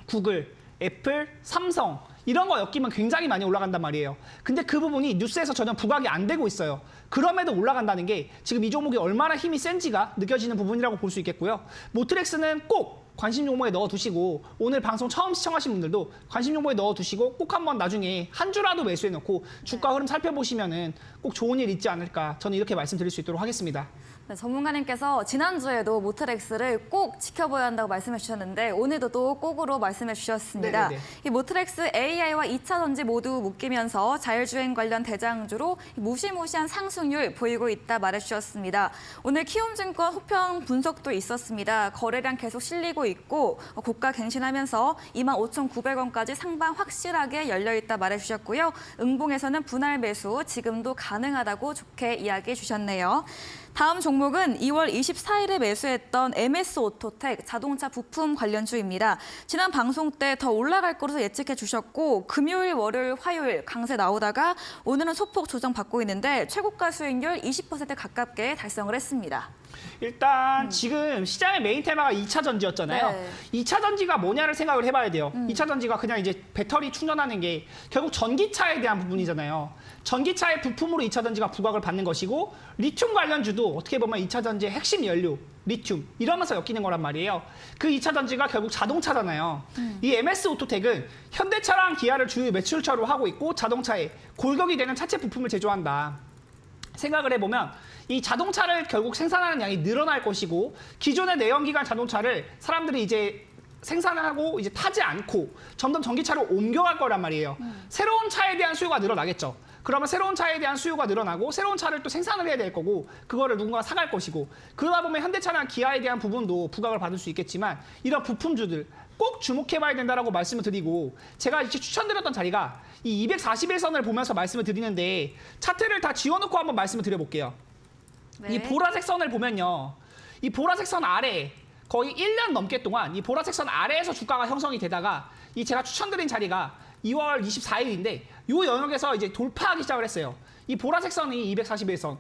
구글, 애플, 삼성 이런 거 엮이면 굉장히 많이 올라간단 말이에요. 근데 그 부분이 뉴스에서 전혀 부각이 안 되고 있어요. 그럼에도 올라간다는 게 지금 이 종목이 얼마나 힘이 센지가 느껴지는 부분이라고 볼 수 있겠고요. 모트렉스는 꼭 관심 종목에 넣어두시고 오늘 방송 처음 시청하신 분들도 관심 종목에 넣어두시고 꼭 한번 나중에 한 주라도 매수해놓고 주가 흐름 살펴보시면은 꼭 좋은 일 있지 않을까 저는 이렇게 말씀드릴 수 있도록 하겠습니다. 네, 전문가님께서 지난주에도 모트렉스를 꼭 지켜봐야 한다고 말씀해 주셨는데 오늘도 또 꼭으로 말씀해 주셨습니다. 네네네. 이 모트렉스 AI와 2차 전지 모두 묶이면서 자율주행 관련 대장주로 무시무시한 상승률 보이고 있다 말해 주셨습니다. 오늘 키움증권 호평 분석도 있었습니다. 거래량 계속 실리고 있고 고가 갱신하면서 25,900원까지 상방 확실하게 열려있다 말해 주셨고요. 응봉에서는 분할 매수 지금도 가능하다고 좋게 이야기해 주셨네요. 다음 종목은 2월 24일에 매수했던 MS 오토텍 자동차 부품 관련주입니다. 지난 방송 때 더 올라갈 것으로 예측해 주셨고 금요일, 월요일, 화요일 강세 나오다가 오늘은 소폭 조정받고 있는데 최고가 수익률 20% 가깝게 달성을 했습니다. 일단 지금 시장의 메인 테마가 2차 전지였잖아요. 네. 2차 전지가 뭐냐를 생각을 해봐야 돼요. 2차 전지가 그냥 이제 배터리 충전하는 게 결국 전기차에 대한 부분이잖아요. 전기차의 부품으로 2차 전지가 부각을 받는 것이고 리튬 관련주도 어떻게 보면 2차 전지의 핵심 연료, 리튬 이러면서 엮이는 거란 말이에요. 그 2차 전지가 결국 자동차잖아요. 이 MS 오토텍은 현대차랑 기아를 주요 매출처로 하고 있고 자동차에 골격이 되는 차체 부품을 제조한다. 생각을 해보면 이 자동차를 결국 생산하는 양이 늘어날 것이고 기존의 내연기관 자동차를 사람들이 이제 생산하고 이제 타지 않고 점점 전기차로 옮겨갈 거란 말이에요. 새로운 차에 대한 수요가 늘어나겠죠. 그러면 새로운 차에 대한 수요가 늘어나고 새로운 차를 또 생산을 해야 될 거고 그거를 누군가가 사갈 것이고 그러다 보면 현대차나 기아에 대한 부분도 부각을 받을 수 있겠지만 이런 부품주들 꼭 주목해봐야 된다라고 말씀을 드리고 제가 이렇게 추천드렸던 자리가 이 241선을 보면서 말씀을 드리는데 차트를 다 지워놓고 한번 말씀을 드려볼게요. 네. 이 보라색 선을 보면요. 이 보라색 선 아래 거의 1년 넘게 동안 이 보라색 선 아래에서 주가가 형성이 되다가 이 제가 추천드린 자리가 2월 24일인데 이 영역에서 이제 돌파하기 시작을 했어요. 이 보라색 선이 241선.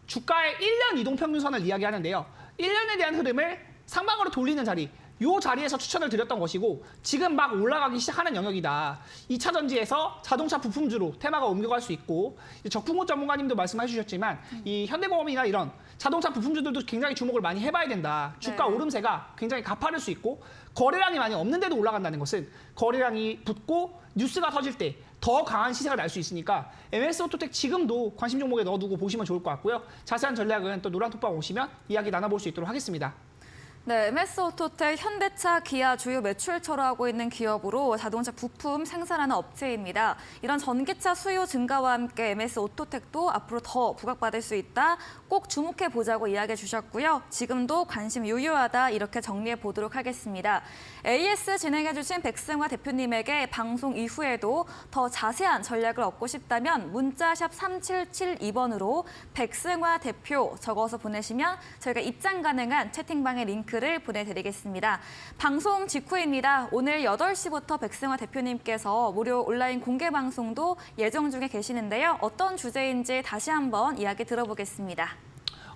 주가의 1년 이동평균선을 이야기하는데요. 1년에 대한 흐름을 상방으로 돌리는 자리. 이 자리에서 추천을 드렸던 것이고 지금 막 올라가기 시작하는 영역이다. 2차 전지에서 자동차 부품주로 테마가 옮겨갈 수 있고 적풍호 전문가님도 말씀해 주셨지만 이 현대공업이나 이런 자동차 부품주들도 굉장히 주목을 많이 해봐야 된다. 주가 네. 오름세가 굉장히 가파를 수 있고 거래량이 많이 없는데도 올라간다는 것은 거래량이 붙고 뉴스가 터질 때 더 강한 시세가 날 수 있으니까 MS 오토텍 지금도 관심 종목에 넣어두고 보시면 좋을 것 같고요. 자세한 전략은 또 노란톡방 오시면 이야기 나눠볼 수 있도록 하겠습니다. 네, MS 오토텍 현대차, 기아 주요 매출처로 하고 있는 기업으로 자동차 부품 생산하는 업체입니다. 이런 전기차 수요 증가와 함께 MS 오토텍도 앞으로 더 부각받을 수 있다. 꼭 주목해 보자고 이야기해 주셨고요. 지금도 관심 유효하다 이렇게 정리해 보도록 하겠습니다. AS 진행해 주신 백승화 대표님에게 방송 이후에도 더 자세한 전략을 얻고 싶다면 문자샵 3772번으로 백승화 대표 적어서 보내시면 저희가 입장 가능한 채팅방의 링크를 보내드리겠습니다. 방송 직후입니다. 오늘 8시부터 백승화 대표님께서 무료 온라인 공개 방송도 예정 중에 계시는데요. 어떤 주제인지 다시 한번 이야기 들어보겠습니다.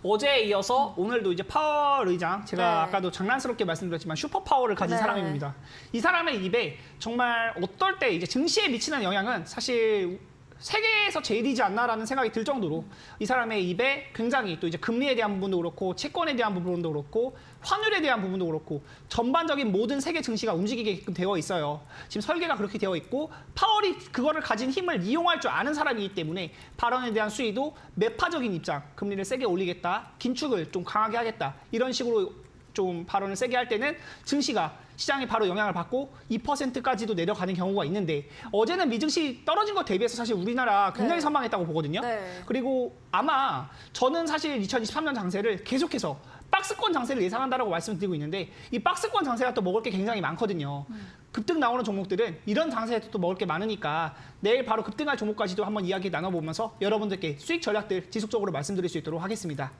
어제에 이어서 오늘도 이제 파월 의장, 제가 네. 아까도 장난스럽게 말씀드렸지만 슈퍼 파워를 가진 네. 사람입니다. 이 사람의 입에 정말 어떨 때 이제 증시에 미치는 영향은 사실 세계에서 제일이지 않나라는 생각이 들 정도로 이 사람의 입에 굉장히 또 이제 금리에 대한 부분도 그렇고 채권에 대한 부분도 그렇고 환율에 대한 부분도 그렇고 전반적인 모든 세계 증시가 움직이게끔 되어 있어요. 지금 설계가 그렇게 되어 있고 파월이 그거를 가진 힘을 이용할 줄 아는 사람이기 때문에 발언에 대한 수위도 매파적인 입장, 금리를 세게 올리겠다, 긴축을 좀 강하게 하겠다 이런 식으로 좀 발언을 세게 할 때는 증시가 시장이 바로 영향을 받고 2%까지도 내려가는 경우가 있는데 어제는 미증시 떨어진 것 대비해서 사실 우리나라 굉장히 네. 선방했다고 보거든요. 네. 그리고 아마 저는 사실 2023년 장세를 계속해서 박스권 장세를 예상한다라고 말씀드리고 있는데 이 박스권 장세가 또 먹을 게 굉장히 많거든요. 급등 나오는 종목들은 이런 장세에도 또 먹을 게 많으니까 내일 바로 급등할 종목까지도 한번 이야기 나눠보면서 여러분들께 수익 전략들 지속적으로 말씀드릴 수 있도록 하겠습니다.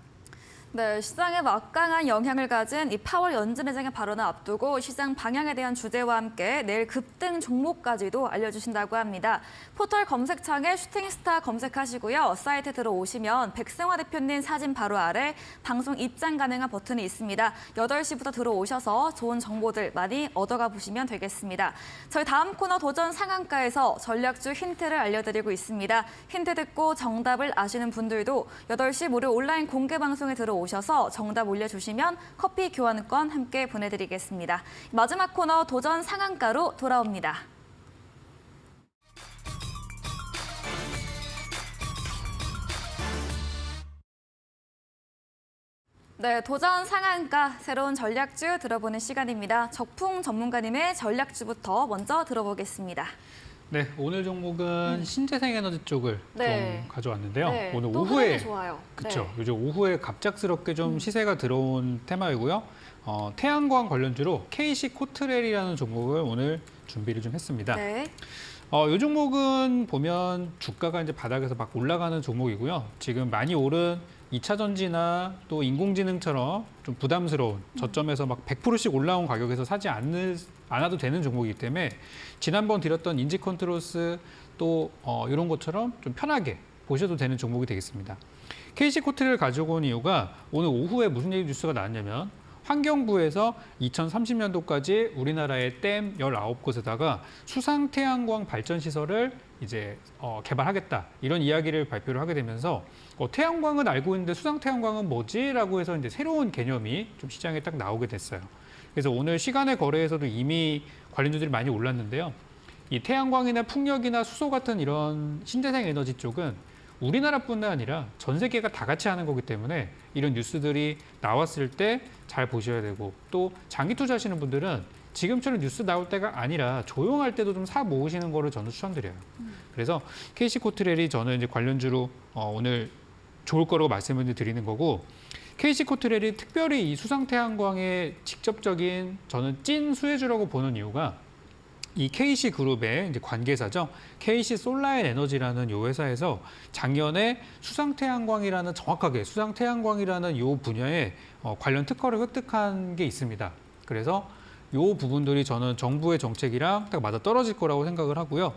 네, 시장에 막강한 영향을 가진 이 파월 연준의장의 발언을 앞두고 시장 방향에 대한 주제와 함께 내일 급등 종목까지도 알려주신다고 합니다. 포털 검색창에 슈팅스타 검색하시고요. 사이트 들어오시면 백승화 대표님 사진 바로 아래 방송 입장 가능한 버튼이 있습니다. 8시부터 들어오셔서 좋은 정보들 많이 얻어가 보시면 되겠습니다. 저희 다음 코너 도전 상한가에서 전략주 힌트를 알려드리고 있습니다. 힌트 듣고 정답을 아시는 분들도 8시 무료 온라인 공개 방송에 들어오셔서 정답 올려주시면 커피 교환권 함께 보내드리겠습니다. 마지막 코너 도전 상한가로 돌아옵니다. 네, 도전 상한가 새로운 전략주 들어보는 시간입니다. 적풍 전문가님의 전략주부터 먼저 들어보겠습니다. 네, 오늘 종목은 신재생에너지 쪽을 네. 좀 가져왔는데요. 네, 오늘 또 오후에 흐름이 좋아요. 그렇죠. 네. 요즘 오후에 갑작스럽게 좀 시세가 들어온 테마이고요. 태양광 관련주로 KC 코트렐이라는 종목을 오늘 준비를 좀 했습니다. 네. 이 종목은 보면 주가가 이제 바닥에서 막 올라가는 종목이고요. 지금 많이 오른 2차 전지나 또 인공지능처럼 좀 부담스러운 저점에서 막 100%씩 올라온 가격에서 사지 않아도 되는 종목이기 때문에 지난번 드렸던 인지컨트롤스 또 이런 것처럼 좀 편하게 보셔도 되는 종목이 되겠습니다. KC 코트를 가지고 온 이유가 오늘 오후에 무슨 얘기 뉴스가 나왔냐면 환경부에서 2030년도까지 우리나라의 댐 19곳에다가 수상 태양광 발전 시설을 이제 개발하겠다 이런 이야기를 발표를 하게 되면서 태양광은 알고 있는데 수상 태양광은 뭐지라고 해서 이제 새로운 개념이 좀 시장에 딱 나오게 됐어요. 그래서 오늘 시간의 거래에서도 이미 관련주들이 많이 올랐는데요. 이 태양광이나 풍력이나 수소 같은 이런 신재생 에너지 쪽은 우리나라뿐만 아니라 전 세계가 다 같이 하는 거기 때문에 이런 뉴스들이 나왔을 때 잘 보셔야 되고 또 장기 투자하시는 분들은 지금처럼 뉴스 나올 때가 아니라 조용할 때도 좀 사 모으시는 거를 저는 추천드려요. 그래서 KC 코트렐이 저는 이제 관련주로 오늘 좋을 거라고 말씀을 드리는 거고 KC 코트렐이 특별히 이 수상 태양광의 직접적인 저는 찐 수혜주라고 보는 이유가 이 KC 그룹의 이제 관계사죠. KC 솔라인 에너지라는 요 회사에서 작년에 수상태양광이라는 정확하게 수상태양광이라는 요 분야에 관련 특허를 획득한 게 있습니다. 그래서 요 부분들이 저는 정부의 정책이랑 딱 맞아 떨어질 거라고 생각을 하고요.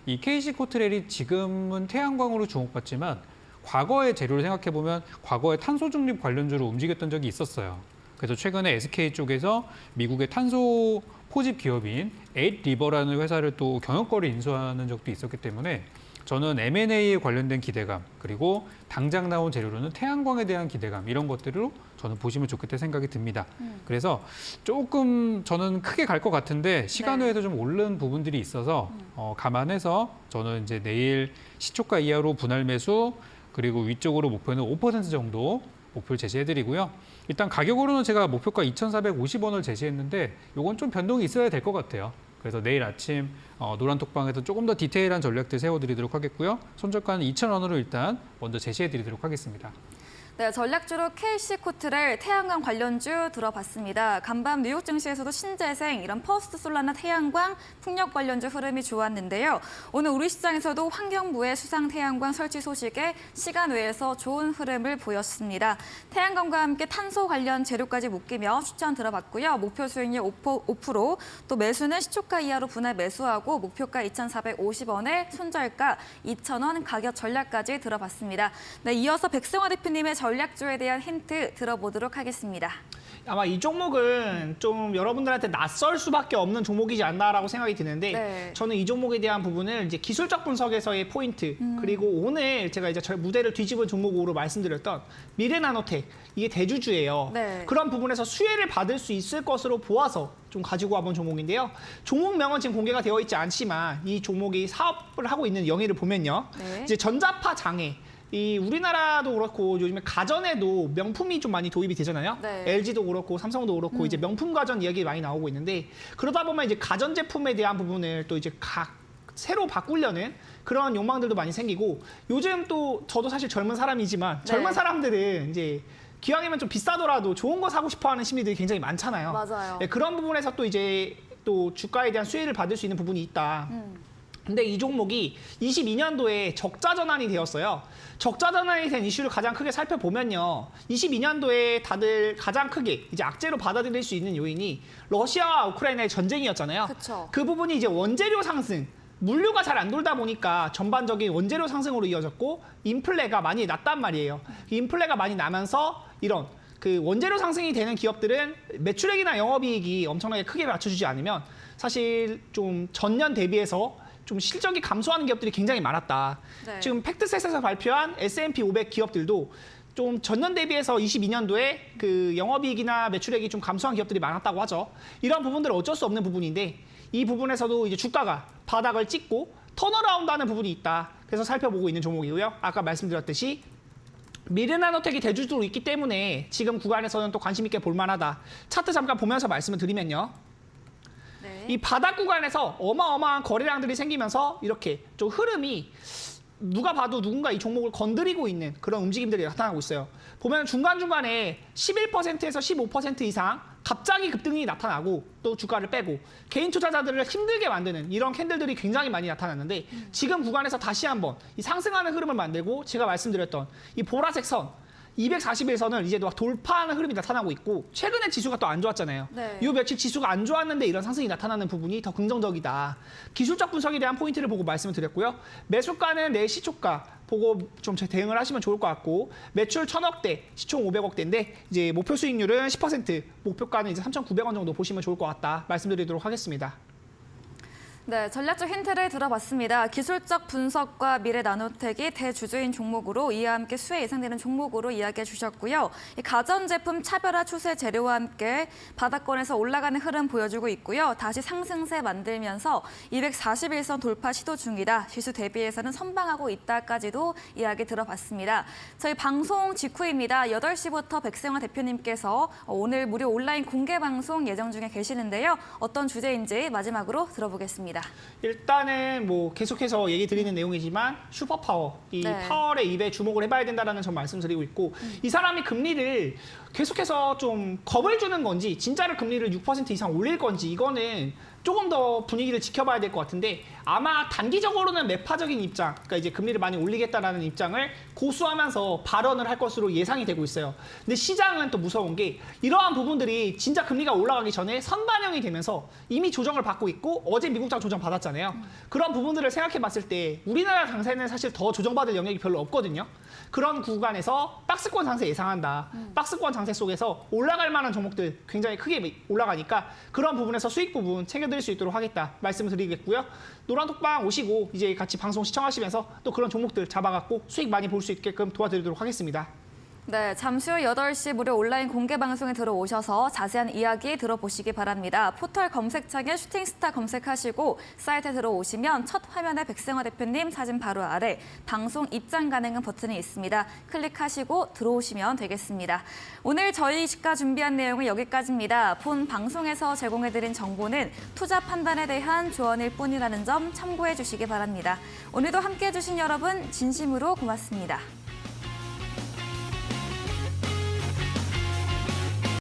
이 KC 코트렐이 지금은 태양광으로 주목받지만 과거의 재료를 생각해 보면 과거에 탄소 중립 관련주로 움직였던 적이 있었어요. 그래서 최근에 SK 쪽에서 미국의 탄소 포집 기업인 에잇리버라는 회사를 또 경영거래 인수하는 적도 있었기 때문에 저는 M&A에 관련된 기대감 그리고 당장 나온 재료로는 태양광에 대한 기대감 이런 것들로 저는 보시면 좋겠다 생각이 듭니다. 그래서 조금 저는 크게 갈 것 같은데 시간 외에도 좀 오른 부분들이 있어서 감안해서 저는 이제 내일 시초가 이하로 분할 매수 그리고 위쪽으로 목표는 5% 정도 목표를 제시해드리고요. 일단 가격으로는 제가 목표가 2,450원을 제시했는데 이건 좀 변동이 있어야 될 것 같아요. 그래서 내일 아침 노란톡방에서 조금 더 디테일한 전략들 세워드리도록 하겠고요. 손절가는 2,000원으로 일단 먼저 제시해드리도록 하겠습니다. 네, 전략주로 KC 코트렐 태양광 관련주 들어봤습니다. 간밤 뉴욕 증시에서도 신재생, 이런 퍼스트 솔라나 태양광, 풍력 관련주 흐름이 좋았는데요. 오늘 우리 시장에서도 환경부의 수상 태양광 설치 소식에 시간 외에서 좋은 흐름을 보였습니다. 태양광과 함께 탄소 관련 재료까지 묶이며 추천 들어봤고요. 목표 수익률 5%, 또 매수는 시초가 이하로 분할 매수하고 목표가 2,450원에 손절가 2,000원 가격 전략까지 들어봤습니다. 네, 이어서 백승화 대표님의 전략주에 대한 힌트 들어보도록 하겠습니다. 아마 이 종목은 좀 여러분들한테 낯설 수밖에 없는 종목이지 않나라고 생각이 드는데 네. 저는 이 종목에 대한 부분을 이제 기술적 분석에서의 포인트 그리고 오늘 제가 이제 무대를 뒤집은 종목으로 말씀드렸던 미래나노텍 이게 대주주예요. 네. 그런 부분에서 수혜를 받을 수 있을 것으로 보아서 좀 가지고 와본 종목인데요. 종목명은 지금 공개가 되어 있지 않지만 이 종목이 사업을 하고 있는 영위를 보면요. 네. 이제 전자파 장애 이 우리나라도 그렇고 요즘에 가전에도 명품이 좀 많이 도입이 되잖아요. 네. LG도 그렇고 삼성도 그렇고 이제 명품 가전 이야기 많이 나오고 있는데 그러다 보면 이제 가전 제품에 대한 부분을 또 이제 새로 바꾸려는 그런 욕망들도 많이 생기고 요즘 또 저도 사실 젊은 사람이지만 네. 젊은 사람들은 이제 기왕이면 좀 비싸더라도 좋은 거 사고 싶어하는 심리들이 굉장히 많잖아요. 맞아요. 네, 그런 부분에서 또 이제 또 주가에 대한 수혜를 받을 수 있는 부분이 있다. 근데 이 종목이 22년도에 적자 전환이 되었어요. 적자 전환이 된 이슈를 가장 크게 살펴보면요. 22년도에 다들 가장 크게 이제 악재로 받아들일 수 있는 요인이 러시아와 우크라이나의 전쟁이었잖아요. 그쵸. 그 부분이 이제 원재료 상승, 물류가 잘 안 돌다 보니까 전반적인 원재료 상승으로 이어졌고 인플레가 많이 났단 말이에요. 인플레가 많이 나면서 이런 그 원재료 상승이 되는 기업들은 매출액이나 영업이익이 엄청나게 크게 받쳐주지 않으면 사실 좀 전년 대비해서 좀 실적이 감소하는 기업들이 굉장히 많았다. 네. 지금 팩트셋에서 발표한 S&P 500 기업들도 좀 전년 대비해서 22년도에 그 영업이익이나 매출액이 좀 감소한 기업들이 많았다고 하죠. 이런 부분들은 어쩔 수 없는 부분인데 이 부분에서도 이제 주가가 바닥을 찍고 턴어라운드하는 부분이 있다. 그래서 살펴보고 있는 종목이고요. 아까 말씀드렸듯이 미르나노텍이 대주주로 있기 때문에 지금 구간에서는 또 관심 있게 볼 만하다. 차트 잠깐 보면서 말씀을 드리면요. 네. 이 바닥 구간에서 어마어마한 거래량들이 생기면서 이렇게 좀 흐름이 누가 봐도 누군가 이 종목을 건드리고 있는 그런 움직임들이 나타나고 있어요. 보면 중간중간에 11%에서 15% 이상 갑자기 급등이 나타나고 또 주가를 빼고 개인 투자자들을 힘들게 만드는 이런 캔들들이 굉장히 많이 나타났는데 지금 구간에서 다시 한번 이 상승하는 흐름을 만들고 제가 말씀드렸던 이 보라색 선 241선을 이제 막 돌파하는 흐름이 나타나고 있고 최근에 지수가 또 안 좋았잖아요. 네. 요 며칠 지수가 안 좋았는데 이런 상승이 나타나는 부분이 더 긍정적이다. 기술적 분석에 대한 포인트를 보고 말씀을 드렸고요. 매수가는 내 시초가 보고 좀 대응을 하시면 좋을 것 같고 매출 1,000억대, 시총 500억대인데 이제 목표 수익률은 10%, 목표가는 이제 3,900원 정도 보시면 좋을 것 같다. 말씀드리도록 하겠습니다. 네, 전략적 힌트를 들어봤습니다. 기술적 분석과 미래나노텍이 대주주인 종목으로 이와 함께 수혜 예상되는 종목으로 이야기해 주셨고요. 이 가전제품 차별화 추세 재료와 함께 바닥권에서 올라가는 흐름 보여주고 있고요. 다시 상승세 만들면서 241선 돌파 시도 중이다. 지수 대비해서는 선방하고 있다까지도 이야기 들어봤습니다. 저희 방송 직후입니다. 8시부터 백승화 대표님께서 오늘 무료 온라인 공개 방송 예정 중에 계시는데요. 어떤 주제인지 마지막으로 들어보겠습니다. 일단은 뭐 계속해서 얘기 드리는 내용이지만 슈퍼파워, 이 네. 파월의 입에 주목을 해봐야 된다는 점 말씀드리고 있고 이 사람이 금리를 계속해서 좀 겁을 주는 건지 진짜로 금리를 6% 이상 올릴 건지 이거는 조금 더 분위기를 지켜봐야 될 것 같은데 아마 단기적으로는 매파적인 입장, 그러니까 이제 금리를 많이 올리겠다라는 입장을 고수하면서 발언을 할 것으로 예상이 되고 있어요. 근데 시장은 또 무서운 게 이러한 부분들이 진짜 금리가 올라가기 전에 선반영이 되면서 이미 조정을 받고 있고 어제 미국장 조정 받았잖아요. 그런 부분들을 생각해 봤을 때 우리나라 장세는 사실 더 조정받을 영역이 별로 없거든요. 그런 구간에서 박스권 장세 예상한다. 박스권 장세 속에서 올라갈 만한 종목들 굉장히 크게 올라가니까 그런 부분에서 수익 부분 챙겨드릴 수 있도록 하겠다 말씀을 드리겠고요. 노란톡방 오시고 이제 같이 방송 시청하시면서 또 그런 종목들 잡아갖고 수익 많이 볼 수 있게끔 도와드리도록 하겠습니다. 네, 잠시 후 8시 무료 온라인 공개 방송에 들어오셔서 자세한 이야기 들어보시기 바랍니다. 포털 검색창에 슈팅스타 검색하시고 사이트에 들어오시면 첫 화면에 백승화 대표님 사진 바로 아래 방송 입장 가능한 버튼이 있습니다. 클릭하시고 들어오시면 되겠습니다. 오늘 저희 시가 준비한 내용은 여기까지입니다. 본 방송에서 제공해드린 정보는 투자 판단에 대한 조언일 뿐이라는 점 참고해 주시기 바랍니다. 오늘도 함께해 주신 여러분 진심으로 고맙습니다.